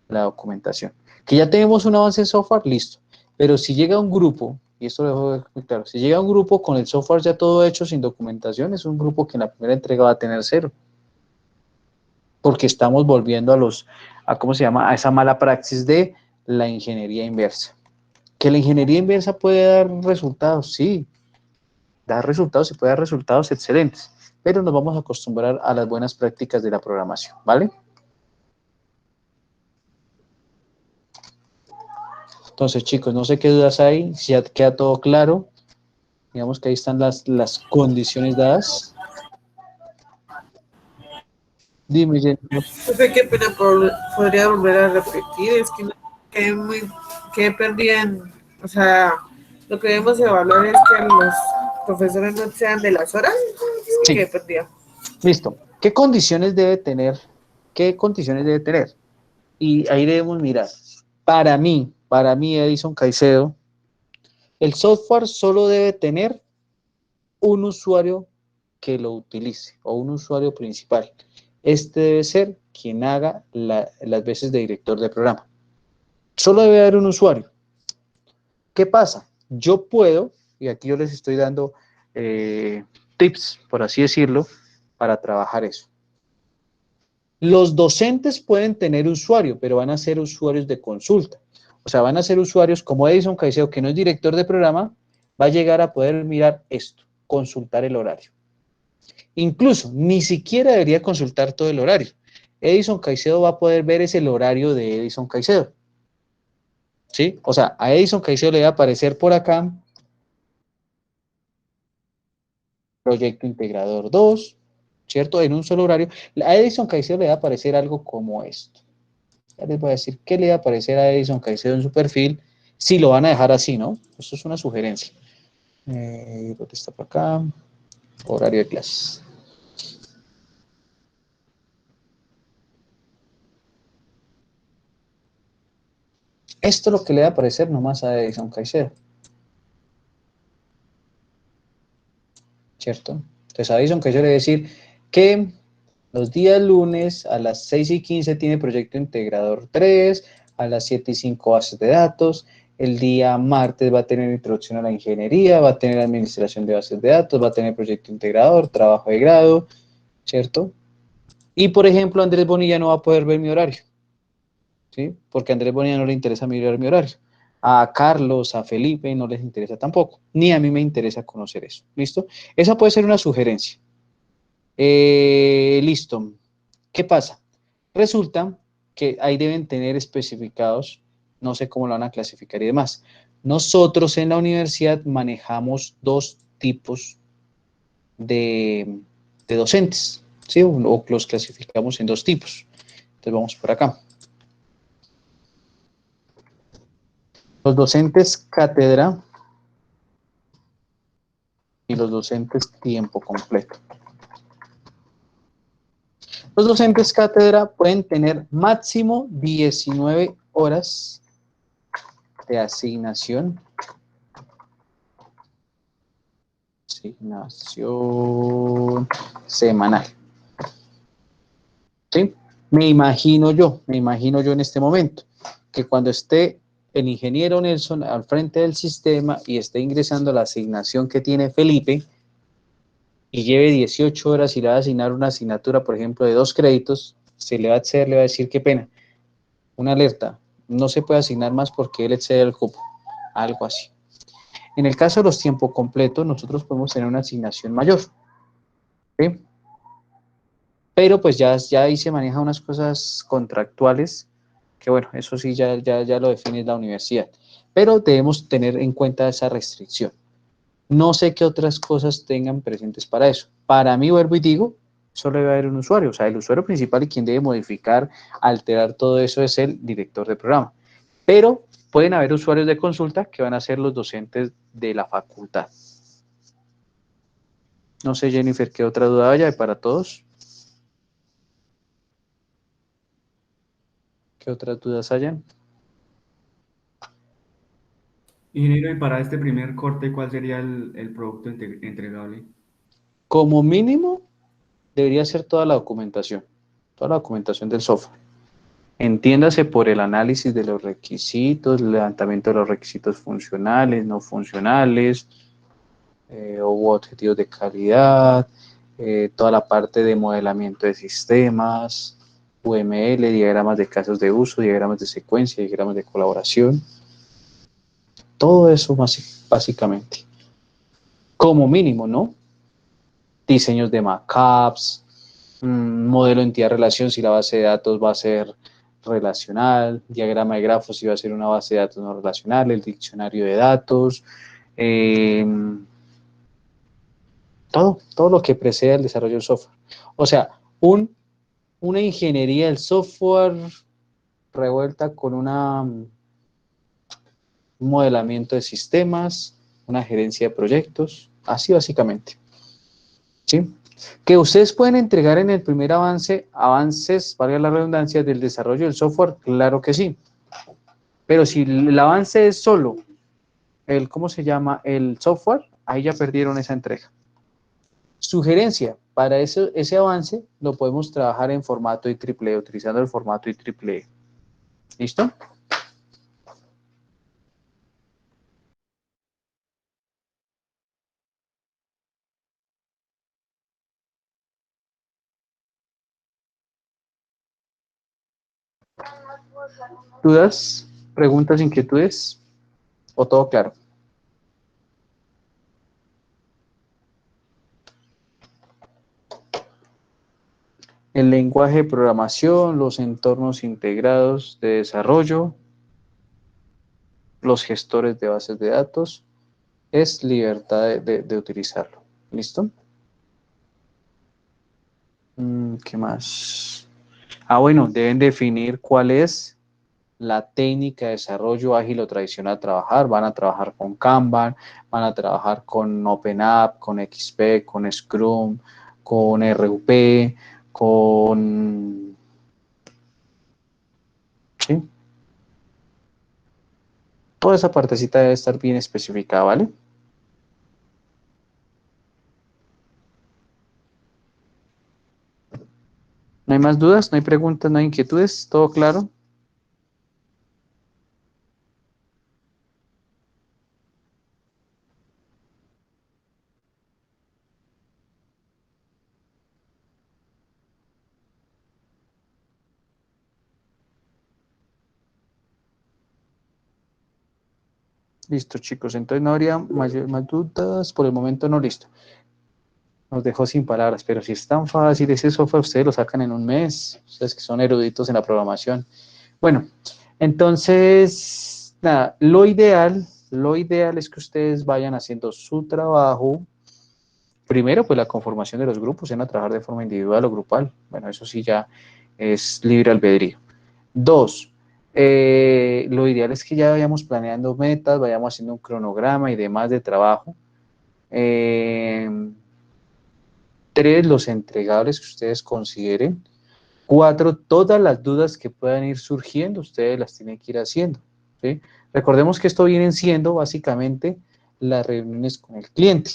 la documentación. Que ya tenemos un avance en software, listo. Pero si llega un grupo, y esto lo dejo muy claro, si llega un grupo con el software ya todo hecho sin documentación, es un grupo que en la primera entrega va a tener 0. Porque estamos volviendo ¿cómo se llama? A esa mala praxis de la ingeniería inversa. ¿Que la ingeniería inversa puede dar resultados? Sí, da resultados y puede dar resultados excelentes, pero nos vamos a acostumbrar a las buenas prácticas de la programación, ¿vale? Entonces, chicos, no sé qué dudas hay, si ya queda todo claro, digamos que ahí están las condiciones dadas. Dime, Jennifer. Profe, qué pena, podría volver a repetir, es que quedé perdida o sea, lo que debemos evaluar es que los profesores no sean de las horas, es que Sí. quedé perdida. Listo. ¿Qué condiciones debe tener? ¿Qué condiciones debe tener? Y ahí debemos mirar. Para mí, Edison Caicedo, el software solo debe tener un usuario que lo utilice o un usuario principal. Este debe ser quien haga las veces de director de programa. Solo debe haber un usuario. ¿Qué pasa? Yo puedo, y aquí yo les estoy dando tips, por así decirlo, para trabajar eso. Los docentes pueden tener usuario, pero van a ser usuarios de consulta. O sea, van a ser usuarios como Edison Caicedo, que no es director de programa, va a llegar a poder mirar esto, consultar el horario. Incluso, ni siquiera debería consultar todo el horario. Edison Caicedo va a poder ver el horario de Edison Caicedo. ¿Sí? O sea, a Edison Caicedo le va a aparecer por acá Proyecto Integrador 2, ¿cierto? En un solo horario. A Edison Caicedo le va a aparecer algo como esto. Ya les voy a decir qué le va a aparecer a Edison Caicedo en su perfil, si lo van a dejar así, ¿no? Esto es una sugerencia. ¿Dónde está por acá? Horario de clases. Esto es lo que le va a aparecer nomás a Edison Caicedo. ¿Cierto? Entonces a Edison Caicedo le va a decir que los días lunes a las 6:15 tiene Proyecto Integrador 3, a las 7:05 bases de datos, el día martes va a tener Introducción a la Ingeniería, va a tener Administración de Bases de Datos, va a tener Proyecto Integrador, Trabajo de Grado, ¿cierto? Y, por ejemplo, Andrés Bonilla no va a poder ver mi horario, ¿sí? Porque a Andrés Bonilla no le interesa mirar mi horario. A Carlos, a Felipe no les interesa tampoco, ni a mí me interesa conocer eso, ¿listo? Esa puede ser una sugerencia. Listo. ¿Qué pasa? Resulta que ahí deben tener especificados, no sé cómo lo van a clasificar y demás. Nosotros en la universidad manejamos 2 tipos de docentes, ¿sí? O los clasificamos en 2 tipos. Entonces vamos por acá. Los docentes cátedra y los docentes tiempo completo. Los docentes cátedra pueden tener máximo 19 horas de asignación semanal. ¿Sí? Me imagino yo en este momento, que cuando esté el ingeniero Nelson al frente del sistema y esté ingresando la asignación que tiene Felipe y lleve 18 horas y le va a asignar una asignatura, por ejemplo, de 2 créditos, se le va a exceder, le va a decir, qué pena, una alerta, no se puede asignar más porque él excede el cupo, algo así. En el caso de los tiempos completos, nosotros podemos tener una asignación mayor, ¿sí? Pero pues ya ahí se manejan unas cosas contractuales, que bueno, eso sí ya lo define la universidad. Pero debemos tener en cuenta esa restricción. No sé qué otras cosas tengan presentes para eso. Para mí, vuelvo y digo, solo debe haber un usuario. O sea, el usuario principal y quien debe modificar, alterar todo eso es el director de programa. Pero pueden haber usuarios de consulta que van a ser los docentes de la facultad. No sé, Jennifer, ¿qué otra duda haya para todos? ¿Qué otras dudas hayan? Ingeniero, y para este primer corte, ¿cuál sería el producto entregable? Como mínimo, debería ser toda la documentación del software. Entiéndase por el análisis de los requisitos, el levantamiento de los requisitos funcionales, no funcionales, hubo objetivos de calidad, toda la parte de modelamiento de sistemas, UML, diagramas de casos de uso, diagramas de secuencia, diagramas de colaboración, todo eso básicamente. Como mínimo, ¿no? Diseños de mockups, modelo entidad-relación si la base de datos va a ser relacional, diagrama de grafos si va a ser una base de datos no relacional, el diccionario de datos, todo lo que precede al desarrollo del software. O sea, una ingeniería del software revuelta con un modelamiento de sistemas, una gerencia de proyectos, así básicamente. ¿Sí? Que ustedes pueden entregar en el primer avances, valga la redundancia, del desarrollo del software, claro que sí. Pero si el avance es solo ¿cómo se llama? El software, ahí ya perdieron esa entrega. Sugerencia, para ese avance lo podemos trabajar en formato IEEE, utilizando el formato IEEE. ¿Listo? ¿Dudas? ¿Preguntas, inquietudes? ¿O todo claro? El lenguaje de programación, los entornos integrados de desarrollo, los gestores de bases de datos, es libertad de utilizarlo. ¿Listo? ¿Qué más? Bueno, deben definir cuál es la técnica de desarrollo ágil o tradicional a trabajar. Van a trabajar con Kanban, van a trabajar con OpenApp, con XP, con Scrum, con RUP, con... ¿Sí? Toda esa partecita debe estar bien especificada, ¿vale? ¿No hay más dudas? ¿No hay preguntas? ¿No hay inquietudes? ¿Todo claro? Listo, chicos. Entonces no habría más dudas. Por el momento no, listo. Nos dejó sin palabras, pero si es tan fácil ese software, ustedes lo sacan en un mes. Ustedes que son eruditos en la programación. Bueno, entonces, nada, lo ideal es que ustedes vayan haciendo su trabajo. Primero, pues la conformación de los grupos, van a trabajar de forma individual o grupal. Bueno, eso sí ya es libre albedrío. Dos, lo ideal es que ya vayamos planeando metas, vayamos haciendo un cronograma y demás de trabajo. Tres, los entregables que ustedes consideren. Cuatro, todas las dudas que puedan ir surgiendo, ustedes las tienen que ir haciendo, ¿sí? Recordemos que esto vienen siendo básicamente las reuniones con el cliente.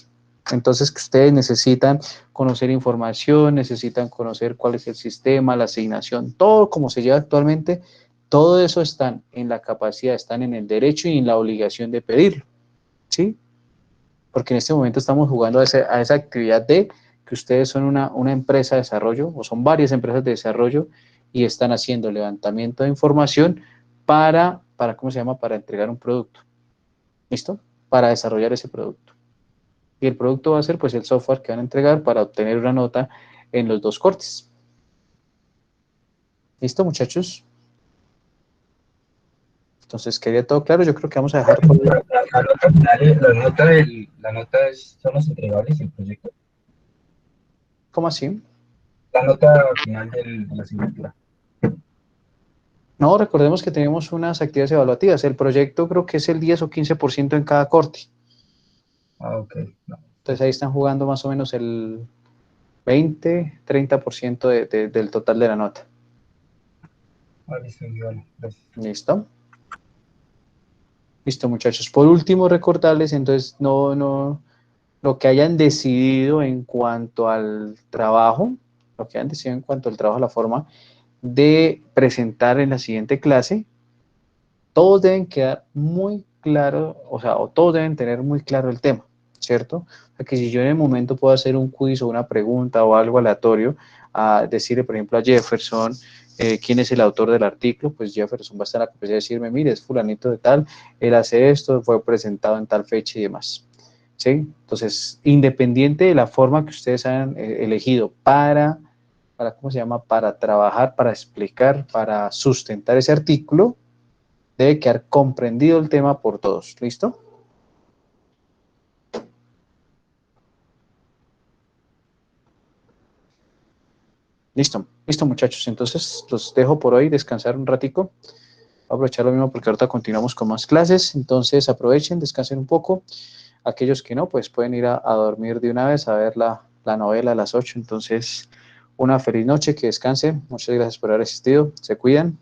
Entonces, que ustedes necesitan conocer información, necesitan conocer cuál es el sistema, la asignación, todo como se lleva actualmente, todo eso están en la capacidad, están en el derecho y en la obligación de pedirlo, ¿sí? Porque en este momento estamos jugando a esa actividad de que ustedes son una empresa de desarrollo o son varias empresas de desarrollo y están haciendo levantamiento de información ¿cómo se llama? Para entregar un producto. ¿Listo? Para desarrollar ese producto. Y el producto va a ser pues el software que van a entregar para obtener una nota en los dos cortes. ¿Listo, muchachos? Entonces, ¿quería todo claro? Yo creo que vamos a dejar... La nota final, la nota son los entregables del proyecto. ¿Cómo así? La nota final de la asignatura. No, recordemos que tenemos unas actividades evaluativas. El proyecto creo que es el 10 o 15% en cada corte. Ok. No. Entonces ahí están jugando más o menos el 20, 30% del total de la nota. Listo, vale, gracias. ¿Listo? Listo, muchachos. Por último, recordarles, entonces, lo que hayan decidido en cuanto al trabajo, la forma de presentar en la siguiente clase, todos deben quedar muy claro, o sea, o todos deben tener muy claro el tema, ¿cierto? O sea, que si yo en el momento puedo hacer un quiz o una pregunta o algo aleatorio, a decirle, por ejemplo, a Jefferson, quién es el autor del artículo, pues Jefferson va a estar en la capacidad de decirme, mire, es fulanito de tal, él hace esto, fue presentado en tal fecha y demás, ¿sí? Entonces, independiente de la forma que ustedes hayan elegido para, ¿cómo se llama? Para trabajar, para explicar, para sustentar ese artículo, debe quedar comprendido el tema por todos. ¿Listo? Listo, muchachos. Entonces, los dejo por hoy, descansar un ratico. Voy a aprovechar lo mismo porque ahorita continuamos con más clases. Entonces, aprovechen, descansen un poco. Aquellos que no, pues pueden ir a dormir de una vez, a ver la novela a las 8. Entonces, una feliz noche, que descansen. Muchas gracias por haber asistido. Se cuidan.